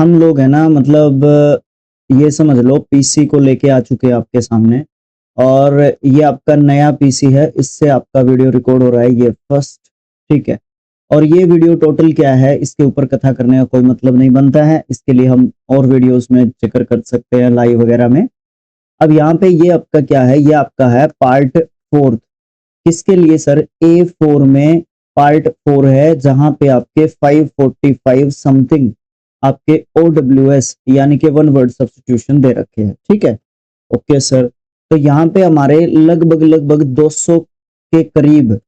हम लोग है ना मतलब ये समझ लो पीसी को लेके आ चुके हैं आपके सामने और ये आपका नया पीसी है, इससे आपका वीडियो रिकॉर्ड हो रहा है ये फर्स्ट। ठीक है। और ये वीडियो टोटल क्या है, इसके ऊपर कथा करने का कोई मतलब नहीं बनता है, इसके लिए हम और वीडियोस में जिक्र कर सकते हैं लाइव वगैरह में। अब यहाँ पे ये आपका क्या है, ये आपका है पार्ट फोर्थ। किसके लिए सर? A4 में पार्ट 4 है, जहां पे आपके 545 समथिंग आपके OWS यानी कि वन वर्ड सब्स्टिट्यूशन दे रखे हैं। ठीक है, ओके सर। तो यहाँ पे हमारे लगभग लगभग 200 के करीब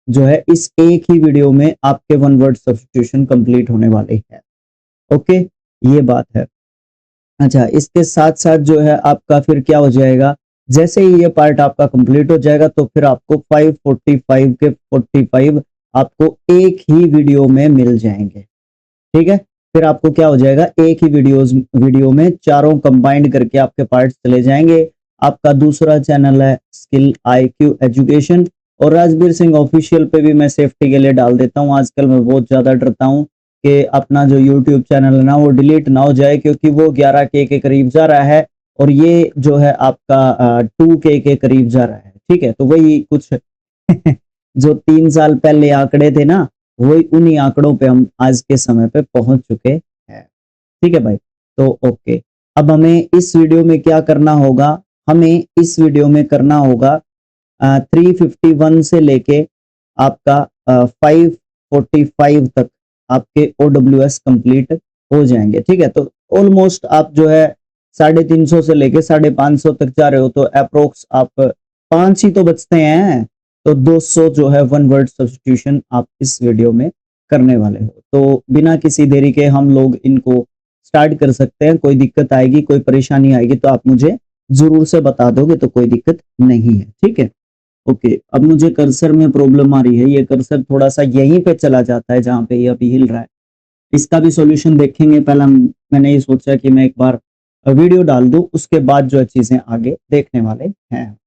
जो है इस एक ही वीडियो में आपके वन वर्ड सब्स्टिट्यूशन कंप्लीट होने वाले हैं। ओके, ये बात है। अच्छा, इसके साथ साथ जो है आपका फिर क्या हो जाएगा, जैसे ही ये पार्ट आपका कंप्लीट हो जाएगा तो फिर आपको 545 के 45 आपको एक ही वीडियो में मिल जाएंगे। ठीक है, फिर आपको क्या हो जाएगा, एक ही वीडियो में चारों कंबाइंड करके आपके पार्ट चले जाएंगे। आपका दूसरा चैनल है स्किल IQ एजुकेशन, और राजवीर सिंह ऑफिशियल पे भी मैं सेफ्टी के लिए डाल देता हूँ। आजकल मैं बहुत ज्यादा डरता हूँ कि अपना जो यूट्यूब चैनल है ना वो डिलीट ना हो जाए, क्योंकि वो 11K के करीब जा रहा है और ये जो है आपका 2K के करीब जा रहा है। ठीक है, तो वही कुछ जो 3 साल पहले आंकड़े थे ना, वही उन्हीं आंकड़ों पे हम आज के समय पे पहुंच चुके हैं। ठीक है भाई, तो ओके। अब हमें इस वीडियो में क्या करना होगा, हमें इस वीडियो में करना होगा 351 से लेके आपका 545 तक आपके OWS कंप्लीट हो जाएंगे। ठीक है, तो ऑलमोस्ट आप जो है 350 से लेके 550 तक जा रहे हो, तो अप्रोक्स आप 5 ही तो बचते हैं। तो 200 जो है वन वर्ड सब्स्टिट्यूशन आप इस वीडियो में करने वाले हो। तो बिना किसी देरी के हम लोग इनको स्टार्ट कर सकते हैं। कोई दिक्कत आएगी, कोई परेशानी आएगी तो आप मुझे जरूर से बता दोगे, तो कोई दिक्कत नहीं है। ठीक है, ओके। अब मुझे कर्सर में प्रॉब्लम आ रही है, ये कर्सर थोड़ा सा यहीं पे चला जाता है जहां पे ये अभी हिल रहा है। इसका भी सॉल्यूशन देखेंगे। पहला मैंने ये सोचा कि मैं एक बार वीडियो डाल दूं, उसके बाद जो है चीजें आगे देखने वाले हैं।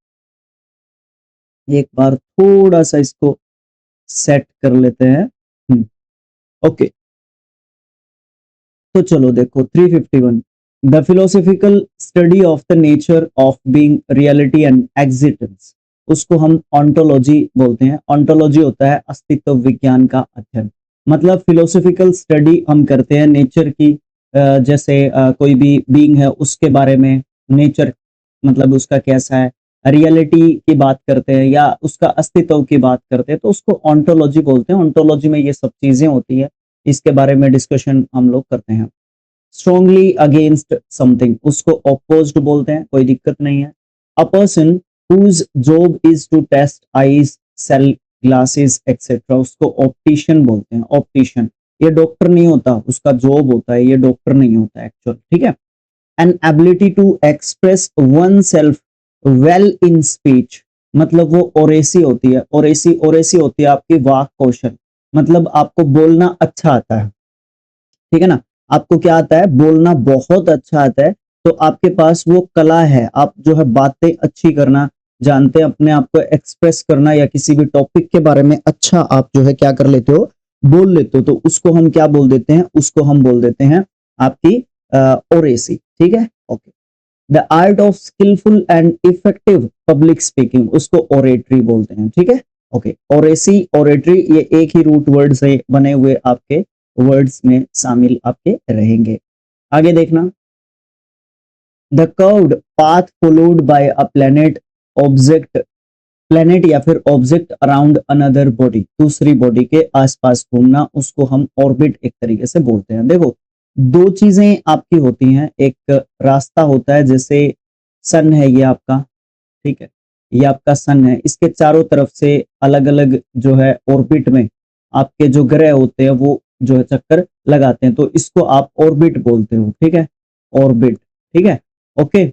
एक बार थोड़ा सा इसको सेट कर लेते हैं। ओके, तो चलो देखो 351, the philosophical study of the nature of being, reality and existence. उसको हम ऑन्टोलॉजी बोलते हैं। ऑन्टोलॉजी होता है अस्तित्व विज्ञान का अध्ययन। मतलब फिलोसॉफिकल स्टडी हम करते हैं नेचर की, जैसे कोई भी बीइंग है उसके बारे में, नेचर मतलब उसका कैसा है, रियलिटी की बात करते हैं या उसका अस्तित्व की बात करते हैं, तो उसको ऑन्टोलॉजी बोलते हैं। ऑन्टोलॉजी में ये सब चीजें होती है, इसके बारे में डिस्कशन हम लोग करते हैं। स्ट्रॉन्गली अगेंस्ट समथिंग, उसको ऑपोज्ड बोलते हैं, कोई दिक्कत नहीं है। A person whose job is to test eyes, sell glasses etcetera, उसको ऑप्टिशियन बोलते हैं। ऑप्टिशियन, ये डॉक्टर नहीं होता, उसका जॉब होता है, ये डॉक्टर नहीं होता एक्चुअल। ठीक है। An ability to express oneself well in speech, मतलब वो ओरेसी होती है। ओरेसी, ओरेसी होती है आपकी वाक कौशल, मतलब आपको बोलना अच्छा आता है। ठीक है ना, आपको क्या आता है, बोलना बहुत अच्छा आता है। तो आपके पास वो कला है, आप जो है बातें अच्छी करना जानते हैं, अपने आप को एक्सप्रेस करना या किसी भी टॉपिक के बारे में अच्छा आप जो है क्या कर लेते हो, बोल लेते हो। तो उसको हम क्या बोल देते हैं, उसको हम बोल देते हैं आपकी ओरेसी। ठीक है, okay. The art of skilful and effective public speaking, उसको ओरेटरी बोलते हैं। ठीक है, ओके। ओरेसी, ओरेटरी, ये एक ही रूट वर्ड से बने हुए आपके वर्ड्स में शामिल आपके रहेंगे। आगे देखना, the curved path followed by a planet object, planet या फिर ऑब्जेक्ट अराउंड अनदर बॉडी, दूसरी बॉडी के आसपास घूमना, उसको हम ऑर्बिट एक तरीके से बोलते हैं। देखो, दो चीजें आपकी होती हैं, एक रास्ता होता है, जैसे सन है ये आपका। ठीक है, ये आपका सन है, इसके चारों तरफ से अलग अलग जो है ऑर्बिट में आपके जो ग्रह होते हैं वो जो है चक्कर लगाते हैं, तो इसको आप ऑर्बिट बोलते हो। ठीक है, ऑर्बिट। ठीक है, ओके।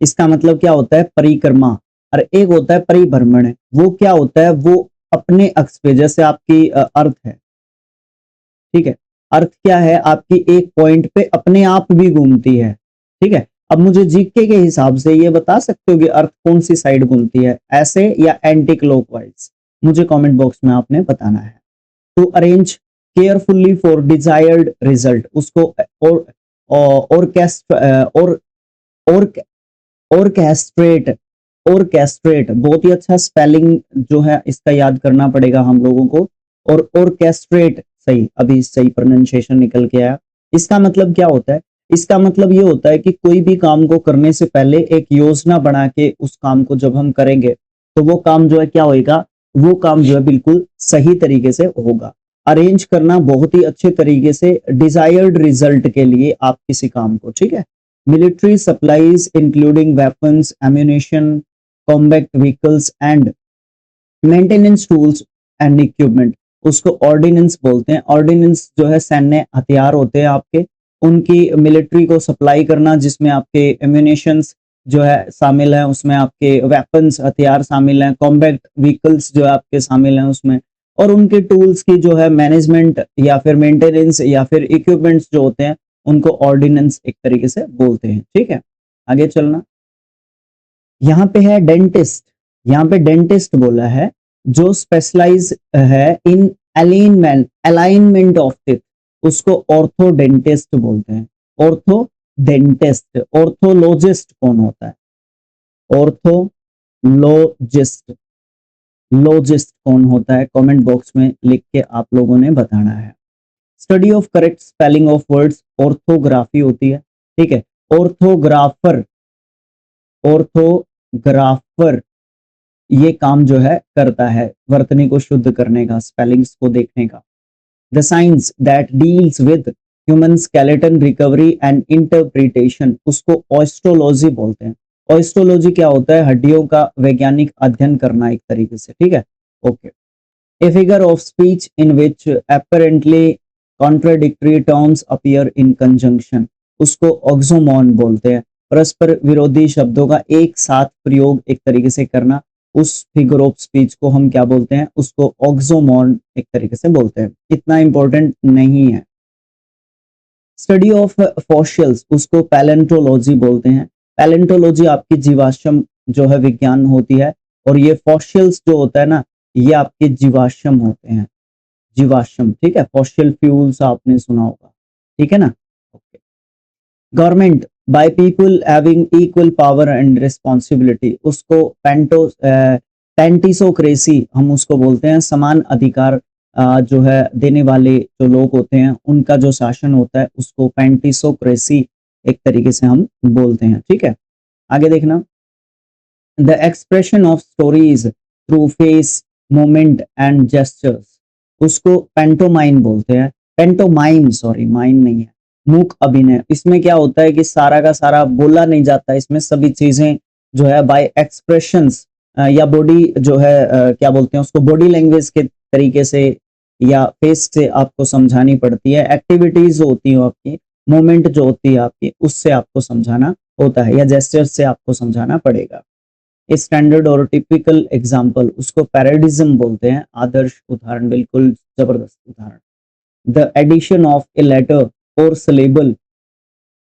इसका मतलब क्या होता है, परिक्रमा। और एक होता है परिभ्रमण, वो क्या होता है, वो अपने अक्ष पे, जैसे आपकी अर्थ है। ठीक है, अर्थ क्या है आपकी, एक पॉइंट पे अपने आप भी घूमती है। ठीक है, अब मुझे जीके के हिसाब से ये बता सकते हो कि अर्थ कौन सी साइड घूमती है, ऐसे या एंटी क्लॉकवाइज? मुझे कमेंट बॉक्स में आपने बताना है। To arrange carefully for desired result, उसको और ऑर्केस्ट्रेट, ऑर्केस्ट्रेट बहुत ही अच्छा स्पेलिंग जो है इसका याद करना पड़ेगा हम लोगों को, और ऑर्केस्ट्रेट सही, अभी सही प्रोनाउंसिएशन निकल के आया। इसका मतलब क्या होता है? इसका मतलब ये होता है कि कोई भी काम को करने से पहले एक योजना बना के उस काम को जब हम करेंगे तो वो काम जो है क्या होएगा, वो काम जो है बिल्कुल सही तरीके से होगा। अरेंज करना बहुत ही अच्छे तरीके से डिजायर्ड रिजल्ट के लिए आप किसी काम को, ठीक है। Military supplies including weapons, ammunition, combat vehicles and maintenance tools and equipment, उसको ऑर्डिनेंस बोलते हैं। ऑर्डिनेंस जो है सैन्य हथियार होते हैं आपके, उनकी मिलिट्री को सप्लाई करना, जिसमें आपके एम्यूनेशंस जो है शामिल है, उसमें आपके वेपन्स हथियार शामिल हैं, कॉम्बैट व्हीकल्स जो है आपके शामिल हैं उसमें, और उनके टूल्स की जो है मैनेजमेंट या फिर मेंटेनेंस या फिर इक्विपमेंट्स जो होते हैं उनको ऑर्डिनेंस एक तरीके से बोलते हैं, ठीक है। आगे चलना, यहाँ पे है डेंटिस्ट, यहाँ पे डेंटिस्ट बोला है जो स्पेशलाइज है इन अलाइनमेंट ऑफ टीथ, उसको ऑर्थोडेंटिस्ट बोलते हैं। ऑर्थोडेंटिस्ट, ऑर्थोलॉजिस्ट कौन होता है? ऑर्थोलॉजिस्ट, लॉजिस्ट कौन होता है? कमेंट बॉक्स में लिख के आप लोगों ने बताना है। Study of correct spelling of words, orthography होती है, ठीक है। ऑर्थोग्राफर, ऑर्थोग्राफर ये काम जो है करता है वर्तनी को शुद्ध करने का, स्पेलिंग्स को देखने का। The science that deals with human skeleton recovery and interpretation, उसको ऑस्ट्रोलॉजी बोलते हैं। ऑस्ट्रोलॉजी क्या होता है? हड्डियों का वैज्ञानिक अध्ययन करना एक तरीके से, ठीक है। Okay. A figure of speech in which apparently contradictory terms appear in conjunction, उसको ऑक्सोमोन बोलते हैं। परस्पर विरोधी शब्दों का एक साथ प्रयोग एक तरीके से करना, उस फिगर ऑफ स्पीच को हम क्या बोलते हैं? उसको ऑक्सोमोन एक तरीके से बोलते हैं। इतना इंपॉर्टेंट नहीं है। स्टडी ऑफ फॉसिल्स, उसको पैलेंटोलॉजी बोलते हैं। पैलेंटोलॉजी आपकी जीवाश्म जो है विज्ञान होती है, और ये फॉसिल्स जो होता है ना, ये आपके जीवाश्म होते हैं, जीवाश्म, ठीक है। फॉसिल फ्यूल्स आपने सुना होगा, ठीक है ना। Okay. Government by people having equal power and responsibility, उसको पेंटिसोक्रेसी हम उसको बोलते हैं। समान अधिकार जो है देने वाले जो लोग होते हैं उनका जो शासन होता है उसको पेंटिसोक्रेसी एक तरीके से हम बोलते हैं, ठीक है। आगे देखना, the expression of stories through face, moment and gestures, उसको पेंटोमाइन बोलते हैं। पेंटोमाइन, सॉरी माइन नहीं है, मूक अभिनय। इसमें क्या होता है कि सारा का सारा बोला नहीं जाता, इसमें सभी चीजें जो है बाय एक्सप्रेशंस या बॉडी जो है क्या बोलते हैं उसको, बॉडी लैंग्वेज के तरीके से या फेस से आपको समझानी पड़ती है। एक्टिविटीज जो होती है आपकी, मोमेंट जो होती है आपकी, उससे आपको समझाना होता है, या जेस्चर से आपको समझाना पड़ेगा। स्टैंडर्ड और टिपिकल एग्जाम्पल, उसको पैराडिज्म बोलते हैं, आदर्श उदाहरण, बिल्कुल जबरदस्त उदाहरण। The addition of a letter or syllable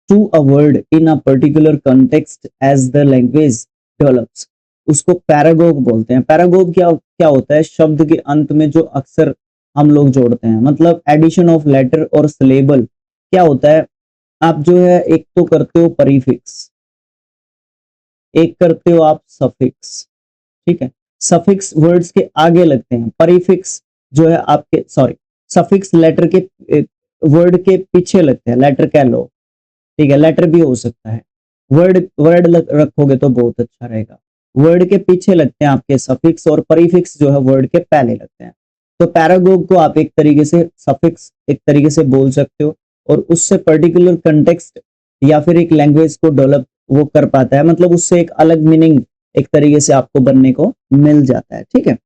to a word in a particular context as the language develops, उसको पैरागोग बोलते हैं। पैरागोग क्या क्या होता है? शब्द के अंत में जो अक्षर हम लोग जोड़ते हैं, मतलब एडिशन ऑफ लेटर और सिलेबल क्या होता है? आप जो है एक तो करते हो परिफिक्स, एक करते हो आप सफिक्स, ठीक है। सफिक्स वर्ड्स के आगे लगते हैं, परिफिक्स जो है आपके, सॉरी, सफिक्स लेटर के वर्ड के पीछे लगते हैं, लेटर कह लो, ठीक है, लेटर भी हो सकता है। वर्ड वर्ड रखोगे तो बहुत अच्छा रहेगा। वर्ड के पीछे लगते हैं आपके सफिक्स, और परिफिक्स जो है वर्ड के पहले लगते हैं। तो पैरागोग को आप एक तरीके से सफिक्स एक तरीके से बोल सकते हो, और उससे पर्टिकुलर कंटेक्स्ट या फिर एक लैंग्वेज को डेवलप वो कर पाता है, मतलब उससे एक अलग मीनिंग एक तरीके से आपको बनने को मिल जाता है, ठीक है।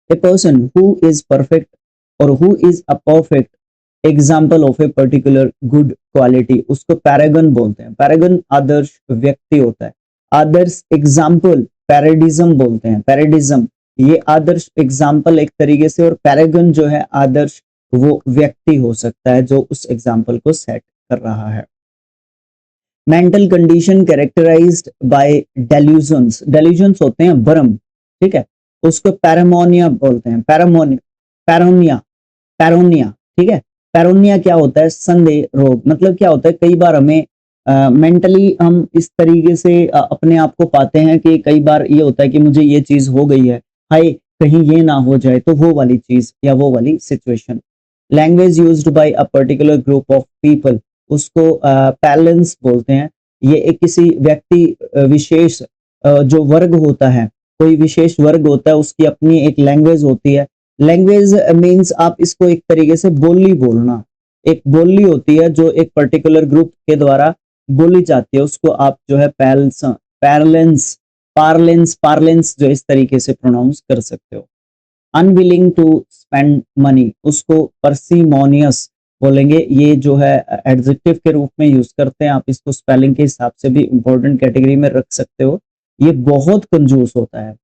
A person who is perfect और who is a perfect example of a particular good quality, उसको पैरागन बोलते हैं। पैरागन आदर्श व्यक्ति होता है। आदर्श एग्जाम्पल पैराडिज्म बोलते हैं। पैराडिज्म ये आदर्श एग्जाम्पल एक तरीके से, और पैरागन जो है आदर्श वो व्यक्ति हो सकता है जो उस एग्जाम्पल को सेट कर रहा है। Mental condition characterised bye delusions, delusions होते हैं भ्रम, ठीक है, उसको पैरामोनिया बोलते हैं। पैरामोनिया, पैरोनिया, पैरोनिया, ठीक है। पैरोनिया क्या होता है? संदेह रोग। मतलब क्या होता है, कई बार हमें मेंटली हम इस तरीके से अपने आप को पाते हैं कि कई बार ये होता है कि मुझे ये चीज हो गई है, हाय कहीं ये ना हो जाए, तो वो वाली चीज या वो वाली situation. Language used by a particular group of people, उसको पैलेंस बोलते हैं। ये एक किसी व्यक्ति विशेष जो वर्ग होता है, कोई विशेष वर्ग होता है, उसकी अपनी एक लैंग्वेज होती है। लैंग्वेज मीन्स आप इसको एक तरीके से बोली बोलना, एक बोली होती है जो एक पर्टिकुलर ग्रुप के द्वारा बोली जाती है, उसको आप जो है पैरलेंस पार्लेंस पार्लेंस जो इस तरीके से प्रोनाउंस कर सकते हो। अनविलिंग टू स्पेंड मनी, उसको परसिमोनियस बोलेंगे। ये जो है एडजेक्टिव के रूप में यूज करते हैं, आप इसको स्पेलिंग के हिसाब से भी इंपॉर्टेंट कैटेगरी में रख सकते हो। ये बहुत कंजूस होता है।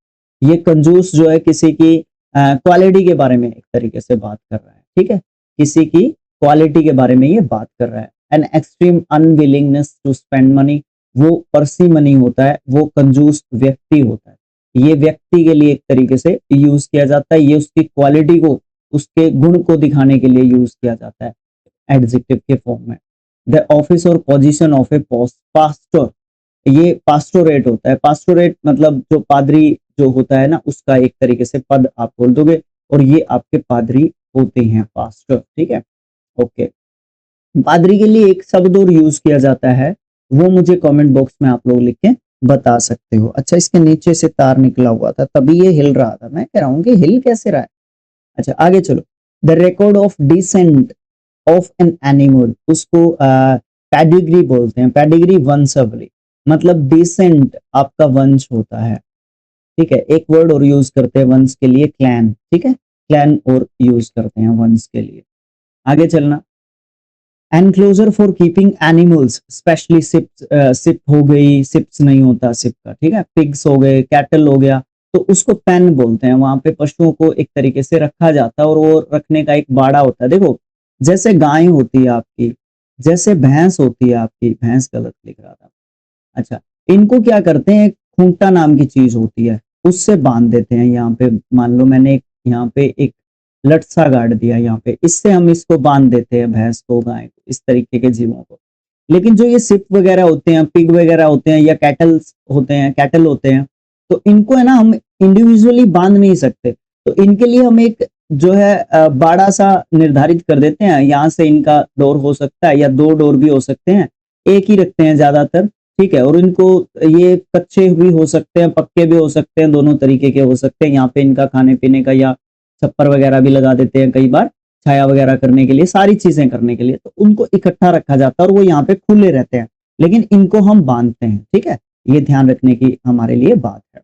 ये कंजूस जो है किसी की क्वालिटी के बारे में एक तरीके से बात कर रहा है, ठीक है, किसी की क्वालिटी के बारे में ये बात कर रहा है। An extreme unwillingness to spend money, वो परसिमनी होता है, वो कंजूस व्यक्ति होता है। ये व्यक्ति के लिए एक तरीके से यूज किया जाता है, ये उसकी क्वालिटी को, उसके गुण को दिखाने के लिए यूज किया जाता है एडजेक्टिव के फॉर्म में। द ऑफिस और पोजीशन ऑफ ए पास्टर, ये पास्टोरेट होता है। पास्टोरेट मतलब जो पादरी जो होता है ना, उसका एक तरीके से पद आप बोल दोगे, और ये आपके पादरी होते हैं पास्टर, ठीक है। ओके, पादरी के लिए एक शब्द और यूज किया जाता है, वो मुझे कमेंट बॉक्स में आप लोग लिख के बता सकते हो। अच्छा, इसके नीचे से तार निकला हुआ था तभी ये हिल रहा था, मैं कह रहा हूँ कि हिल कैसे रहा है। अच्छा आगे चलो। The record of descent of an animal, उसको पेडिग्री बोलते हैं। पेडिग्री वंशावली, मतलब डिसेंट आपका वंश होता है, ठीक है। एक वर्ड और यूज करते हैं वंश के लिए, क्लैन, ठीक है, क्लैन और यूज करते हैं वंश के लिए। आगे चलना। Enclosure for keeping animals, especially sheeps, sheep हो गई, सिप्स नहीं होता सिप का, ठीक है, पिग्स हो गए, कैटल हो गया, तो उसको पेन बोलते हैं। वहां पे पशुओं को एक तरीके से रखा जाता है, और वो रखने का एक बाड़ा होता है। देखो, जैसे गाय होती है आपकी, जैसे भैंस होती है आपकी, भैंस गलत लिख रहा था। अच्छा, इनको क्या करते हैं, खूंटा नाम की चीज होती है, उससे बांध देते हैं। यहाँ पे मान लो मैंने यहाँ पे एक लटसा गाड़ दिया यहाँ पे, इससे हम इसको बांध देते हैं, भैंस को, गाय को, इस तरीके के जीवों को। लेकिन जो ये सिप वगैरह होते हैं, पिग वगैरह होते हैं, या कैटल होते हैं, तो इनको है ना हम इंडिविजुअली बांध नहीं सकते। तो इनके लिए हम एक जो है बाड़ा सा निर्धारित कर देते हैं। यहाँ से इनका डोर हो सकता है, या दो डोर भी हो सकते हैं, एक ही रखते हैं ज्यादातर, ठीक है। और इनको, ये कच्चे भी हो सकते हैं, पक्के भी हो सकते हैं, दोनों तरीके के हो सकते हैं। यहाँ पे इनका खाने पीने का या छप्पर वगैरह भी लगा देते हैं कई बार, छाया वगैरह करने के लिए, सारी चीजें करने के लिए। तो उनको इकट्ठा रखा जाता है और वो यहाँ पे खुले रहते हैं, लेकिन इनको हम बांधते हैं, ठीक है। ये ध्यान रखने की हमारे लिए बात है।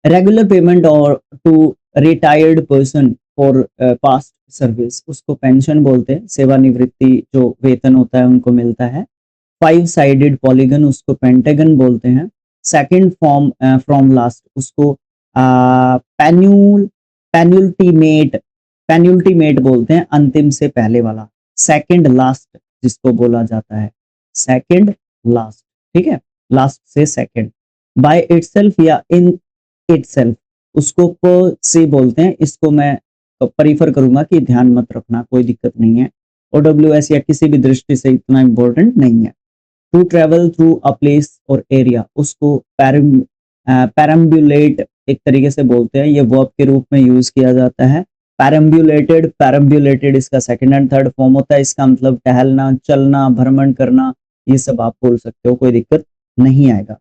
Regular payment or to retired person for past service, उसको पेंशन बोलते हैं। सेवानिवृत्ति जो वेतन होता है उनको मिलता है। फाइव साइडेड पॉलीगन, उसको पेंटागन बोलते हैं। सेकंड फॉर्म फ्रॉम लास्ट, उसको पेन्यूल पेन्यूल्टीमेट पेन्यूल्टीमेट बोलते हैं, अंतिम से पहले वाला। सेकंड लास्ट जिसको बोला जाता है, सेकंड लास्ट, ठीक है, लास्ट से सेकंड। बाय इटसेल्फ या इन इटसेल्फ, उसको प से बोलते हैं। इसको मैं प्रीफर करूंगा कि ध्यान मत रखना, कोई दिक्कत नहीं है। OWS या किसी भी दृष्टि से इतना इंपॉर्टेंट नहीं है। To travel through a place or area, उसको पैरम्बुलेट एक तरीके से बोलते हैं। ये वर्ब के रूप में यूज किया जाता है। पैरम्बुलेटेड इसका सेकंड एंड थर्ड फॉर्म होता है। इसका मतलब टहलना, चलना, भ्रमण करना, ये सब आप बोल सकते हो, कोई दिक्कत नहीं आएगा।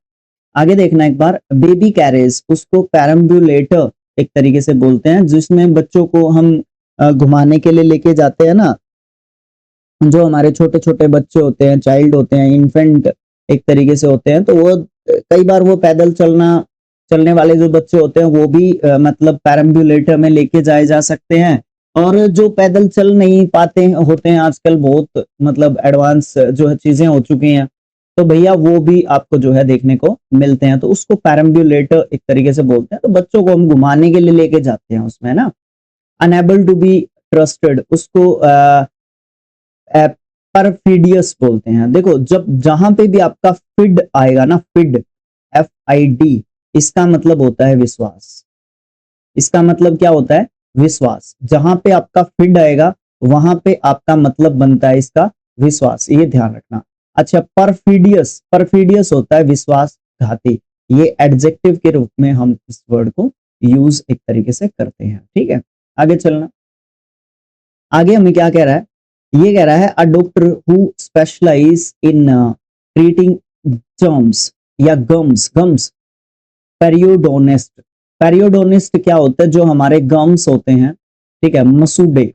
आगे देखना एक बार। बेबी कैरेज, उसको पैरम्बुलेटर एक तरीके से बोलते हैं, जिसमें बच्चों को हम घुमाने के लिए लेके जाते हैं ना। जो हमारे छोटे छोटे बच्चे होते हैं, चाइल्ड होते हैं, इन्फेंट एक तरीके से होते हैं, तो वो कई बार वो पैदल चलने वाले जो बच्चे होते हैं, वो भी मतलब पैरम्बुलेटर में लेके जाए जा सकते हैं। और जो पैदल चल नहीं पाते होते हैं, आजकल बहुत मतलब एडवांस जो है चीजें हो चुकी हैं, तो भैया वो भी आपको जो है देखने को मिलते हैं, तो उसको पैरम्बुलेटर एक तरीके से बोलते हैं। तो बच्चों को हम घुमाने के लिए लेके जाते हैं उसमें ना। अनेबल टू बी ट्रस्टेड, उसको परफिडियस बोलते हैं। देखो, जब जहां पे भी आपका फिड आएगा ना, फिड, FID, इसका मतलब होता है विश्वास। इसका मतलब क्या होता है? विश्वास। जहां पे आपका फिड आएगा वहां पे आपका मतलब बनता है इसका विश्वास, ये ध्यान रखना। अच्छा, परफिडियस, परफिडियस होता है विश्वासघाती। ये एडजेक्टिव के रूप में हम इस वर्ड को यूज एक तरीके से करते हैं। ठीक है, आगे चलना। आगे हमें क्या कह रहा है, ये कह रहा है a doctor who specialise in treating germs या गम्स, गम्स, पेरियोडोनिस्ट। पेरियोडोनिस्ट क्या होता है, जो हमारे गम्स होते हैं, ठीक है, मसूडे,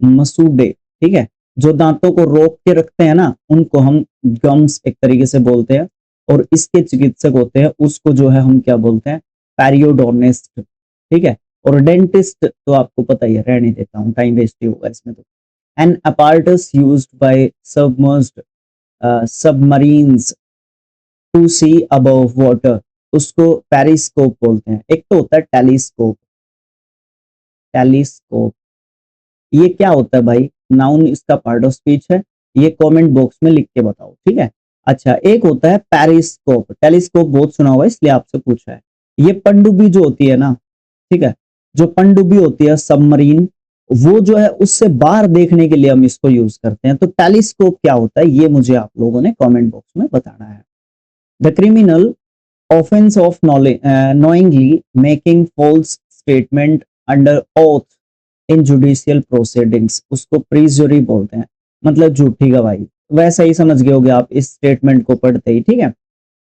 मसूडे, ठीक है, जो दांतों को रोक के रखते हैं ना, उनको हम गम्स एक तरीके से बोलते हैं। और इसके चिकित्सक होते हैं, उसको जो है हम क्या बोलते हैं, पेरियोडोनिस्ट। ठीक है, और डेंटिस्ट तो आपको पता ही है, रहने देता हूं, टाइम वेस्ट ही होगा इसमें तो। An apparatus used by submerged submarines to see above water, उसको पेरिस्कोप बोलते हैं। एक तो होता है टेलीस्कोप, टेलीस्कोप, ये क्या होता है भाई, नाउन इसका पार्ट ऑफ स्पीच है, ये कमेंट बॉक्स में लिख के बताओ। ठीक है, अच्छा, एक होता है पेरिस्कोप, टेलीस्कोप बहुत सुना हुआ है इसलिए आपसे पूछा है। ये पनडुब्बी जो होती है ना, ठीक है, जो पनडुब्बी होती है सबमरीन, वो जो है उससे बाहर देखने के लिए हम इसको यूज करते हैं। तो टेलीस्कोप क्या होता है, ये मुझे आप लोगों ने कमेंट बॉक्स में बताना है। The criminal offense of knowingly making false statement under oath in judicial proceedings, उसको प्रीजुरी बोलते हैं, मतलब झूठी गवाही। वैसा ही समझ गए होगे आप इस स्टेटमेंट को पढ़ते ही। ठीक है,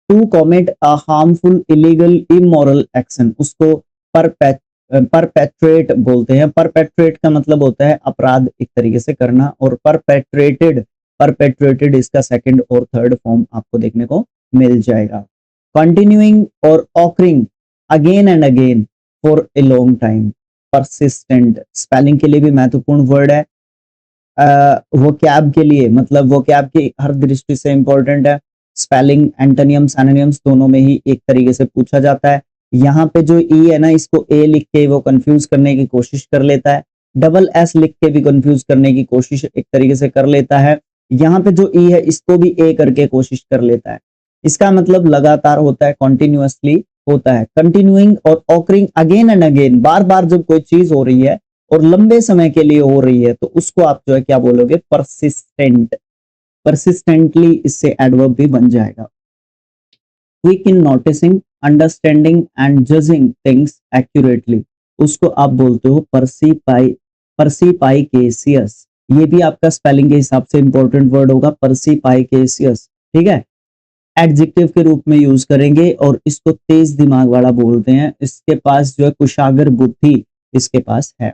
to commit a harmful illegal immoral action, उसको परपेट्रेट बोलते हैं। परपेट्रेट का मतलब होता है अपराध एक तरीके से करना, और परपेट्रेटेड, परपेट्रेटेड इसका सेकंड और थर्ड फॉर्म आपको देखने को मिल जाएगा। कंटिन्यूइंग और occurring again and again for a long time, persistent spelling के लिए भी महत्वपूर्ण वर्ड है। वो कैब के लिए, मतलब वो कैब की हर दृष्टि से इंपॉर्टेंट है। स्पेलिंग, एंटोनियम्स, एनोनियम्स दोनों में ही एक तरीके से पूछा जाता है। यहाँ पे जो ई है ना, इसको ए लिख के वो कंफ्यूज करने की कोशिश कर लेता है, डबल एस लिख के भी कंफ्यूज करने की कोशिश एक तरीके से कर लेता है। यहाँ पे जो ई है इसको भी ए करके कोशिश कर लेता है। इसका मतलब लगातार होता है, कॉन्टिन्यूअसली होता है। कंटिन्यूइंग और ऑकरिंग अगेन एंड अगेन, बार बार जब कोई चीज हो रही है और लंबे समय के लिए हो रही है, तो उसको आप जो है क्या बोलोगे, परसिस्टेंट। परसिस्टेंटली इससे एडवर्ब भी बन जाएगा। Quick in noticing, understanding and judging things accurately, उसको आप बोलते हो परसीपाई, परसीपाइकेसियस। ये भी आपका स्पेलिंग के हिसाब से इंपॉर्टेंट वर्ड होगा, परसीपाइकेसियस। ठीक है, एडजेक्टिव के रूप में यूज करेंगे, और इसको तेज दिमाग वाला बोलते हैं। इसके पास जो है कुशागर बुद्धि इसके पास है।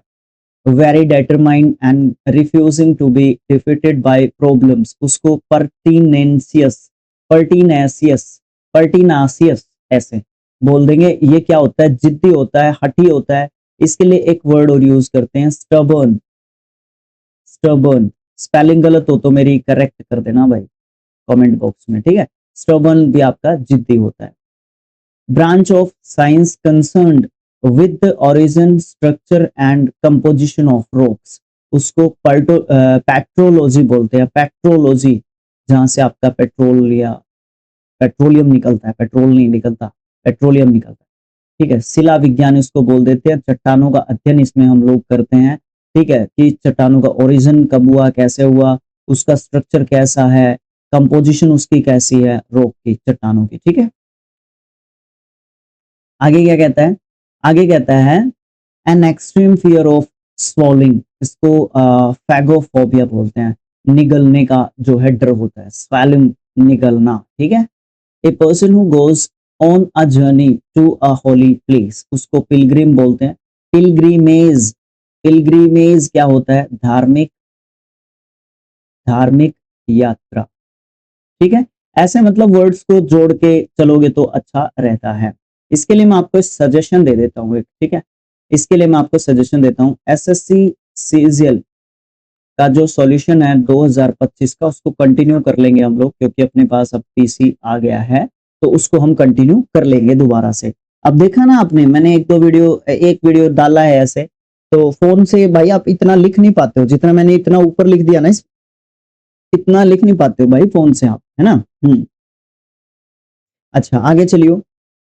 Very determined and refusing to be defeated by problems, उसको पर्टिनेंसियस, पर्टिनेसियस, पर्टिनासियस ऐसे बोल देंगे। ये क्या होता है, जिद्दी होता है, हठी होता है। इसके लिए एक वर्ड और यूज करते हैं, स्टबर्न, स्टबर्न। स्पेलिंग गलत हो तो मेरी करेक्ट कर देना भाई कमेंट बॉक्स में। ठीक है, स्टबर्न भी आपका जिद्दी होता है। Branch of science concerned with the origin, structure and composition of rocks, उसको पेट्रोलॉजी बोलते हैं। पेट्रोलॉजी, जहां से आपका पेट्रोल या पेट्रोलियम निकलता है, पेट्रोल नहीं निकलता, पेट्रोलियम निकलता है। ठीक है, शिला विज्ञान इसको बोल देते हैं। चट्टानों का अध्ययन इसमें हम लोग करते हैं। ठीक है, कि चट्टानों का ओरिजिन कब हुआ, कैसे हुआ, उसका स्ट्रक्चर कैसा है, कंपोजिशन उसकी कैसी है, रॉक की, चट्टानों की। ठीक है, आगे क्या कहता है, आगे कहता है an extreme fear of swallowing, इसको फैगोफोबिया बोलते हैं। निगलने का जो है डर होता है, स्वैलिंग, निगलना। ठीक है, a person who goes on a journey to a holy place, उसको पिलग्रिम बोलते हैं। पिलग्रिमेज, पिलग्रिमेज क्या होता है, धार्मिक, धार्मिक यात्रा। ठीक है, ऐसे मतलब वर्ड्स को जोड़ के चलोगे तो अच्छा रहता है। इसके लिए मैं आपको सजेशन दे देता हूँ एक। ठीक है, इसके लिए मैं आपको सजेशन देता हूँ, एसएससी सीजीएल का जो सॉल्यूशन है 2025 का, उसको कंटिन्यू कर लेंगे हम लोग, क्योंकि अपने पास अब पीसी आ गया है, तो उसको हम कंटिन्यू कर लेंगे दोबारा से। अब देखा ना आपने, मैंने एक वीडियो डाला है ऐसे, तो फोन से भाई आप इतना लिख नहीं पाते हो जितना मैंने इतना ऊपर लिख दिया ना, इतना लिख नहीं पाते हो भाई फोन से आप, है ना। अच्छा, आगे चलियो।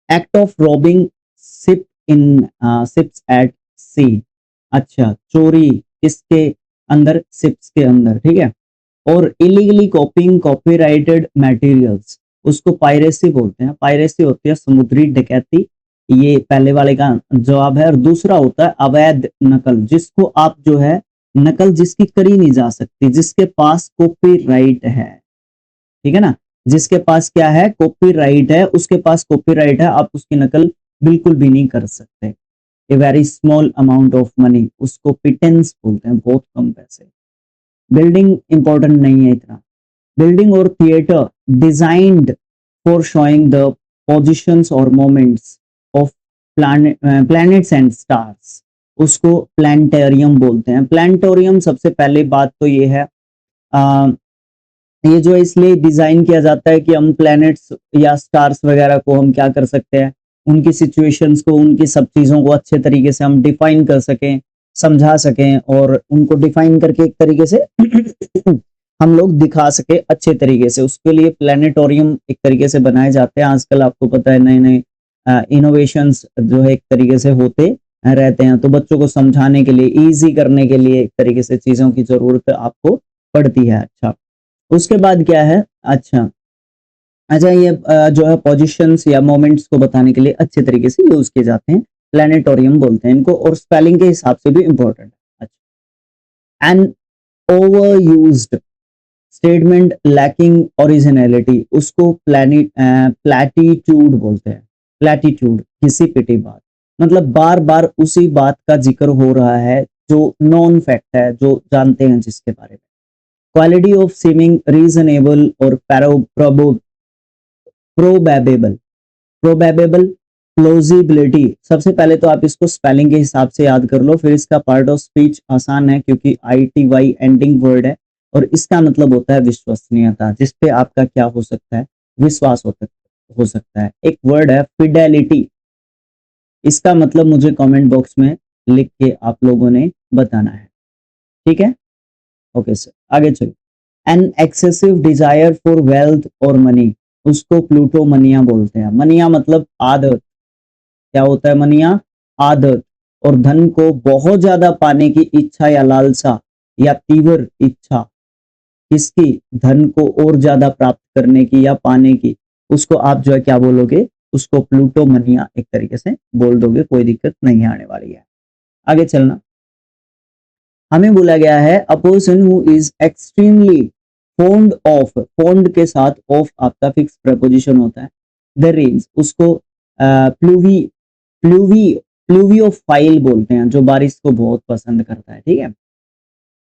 Act of robbing ship in ships at sea, अच्छा, चोरी किसके अंदर शिप्स के अंदर, ठीक है। और इलीगली कॉपिंग कॉपीराइटेड मटेरियल्स, उसको पायरेसी बोलते हैं। पायरेसी होती है समुद्री डकैती, ये पहले वाले का जवाब है। और दूसरा होता है अवैध नकल, जिसको आप जो है नकल जिसकी करी नहीं जा सकती, जिसके पास कॉपीराइट है, ठीक है ना। जिसके पास क्या है, कॉपीराइट है, उसके पास कॉपीराइट है, आप उसकी नकल बिल्कुल भी नहीं कर सकते। A very small amount of money, उसको पिटेंस बोलते हैं, बहुत कम पैसे। बिल्डिंग इंपॉर्टेंट नहीं है इतना। बिल्डिंग और theatre designed for showing the positions और moments of planets and stars, उसको प्लानिटेरियम बोलते हैं। प्लानिटोरियम सबसे पहले बात तो ये है, ये जो इसलिए डिजाइन किया जाता है कि हम प्लैनेट्स या स्टार्स वगैरह को हम क्या कर सकते हैं, उनकी सिचुएशंस को, उनकी सब चीजों को अच्छे तरीके से हम डिफाइन कर सकें, समझा सकें, और उनको डिफाइन करके एक तरीके से हम लोग दिखा सके अच्छे तरीके से। उसके लिए प्लानिटोरियम एक तरीके से बनाए जाते हैं। आजकल आपको पता है नए नए इनोवेशंस जो है एक तरीके से होते रहते हैं, तो बच्चों को समझाने के लिए, इजी करने के लिए एक तरीके से चीजों की जरूरत आपको पड़ती है। अच्छा, उसके बाद क्या है, अच्छा अच्छा ये जो है पोजीशंस या मोमेंट्स को बताने के लिए अच्छे तरीके से यूज किए जाते हैं, प्लानिटोरियम बोलते हैं इनको, और स्पेलिंग के हिसाब से भी इंपॉर्टेंट है। अच्छा, an overused statement lacking originality, उसको प्लैटिट्यूड बोलते हैं। प्लैटिट्यूड, घिसी पिटी बात, मतलब बार बार उसी बात का जिक्र हो रहा है जो नॉन फैक्ट है, जो जानते हैं जिसके बारे में। क्वालिटी ऑफ सीमिंग रीजनेबल और प्रोबेबल। प्रोबेबल, प्लोजिबिलिटी, सबसे पहले तो आप इसको स्पेलिंग के हिसाब से याद कर लो, फिर इसका पार्ट ऑफ स्पीच आसान है क्योंकि ITY एंडिंग वर्ड है, और इसका मतलब होता है विश्वसनीयता, जिसपे आपका क्या हो सकता है, विश्वास हो सकता है। एक वर्ड है फिडेलिटी, इसका मतलब मुझे कमेंट बॉक्स में लिख के आप लोगों ने बताना है, ठीक है। ओके सर, आगे चलो। An excessive desire for wealth और मनी, उसको प्लूटोमनिया बोलते हैं। मनिया मतलब आदत, क्या होता है मनिया, आदत। और धन को बहुत ज्यादा पाने की इच्छा या लालसा या तीव्र इच्छा, इसकी धन को और ज्यादा प्राप्त करने की या पाने की, उसको आप जो है क्या बोलोगे, उसको प्लूटोमनिया एक तरीके से बोल दोगे, कोई दिक्कत नहीं आने वाली है। आगे चलना, हमें बोला गया है a person who is extremely found of, found के साथ ऑफ आपका फिक्स प्रपोजिशन होता है, द रेन्स, उसको प्लूवी प्लूवी प्लूवियोफाइल बोलते हैं, जो बारिश को बहुत पसंद करता है, ठीक है।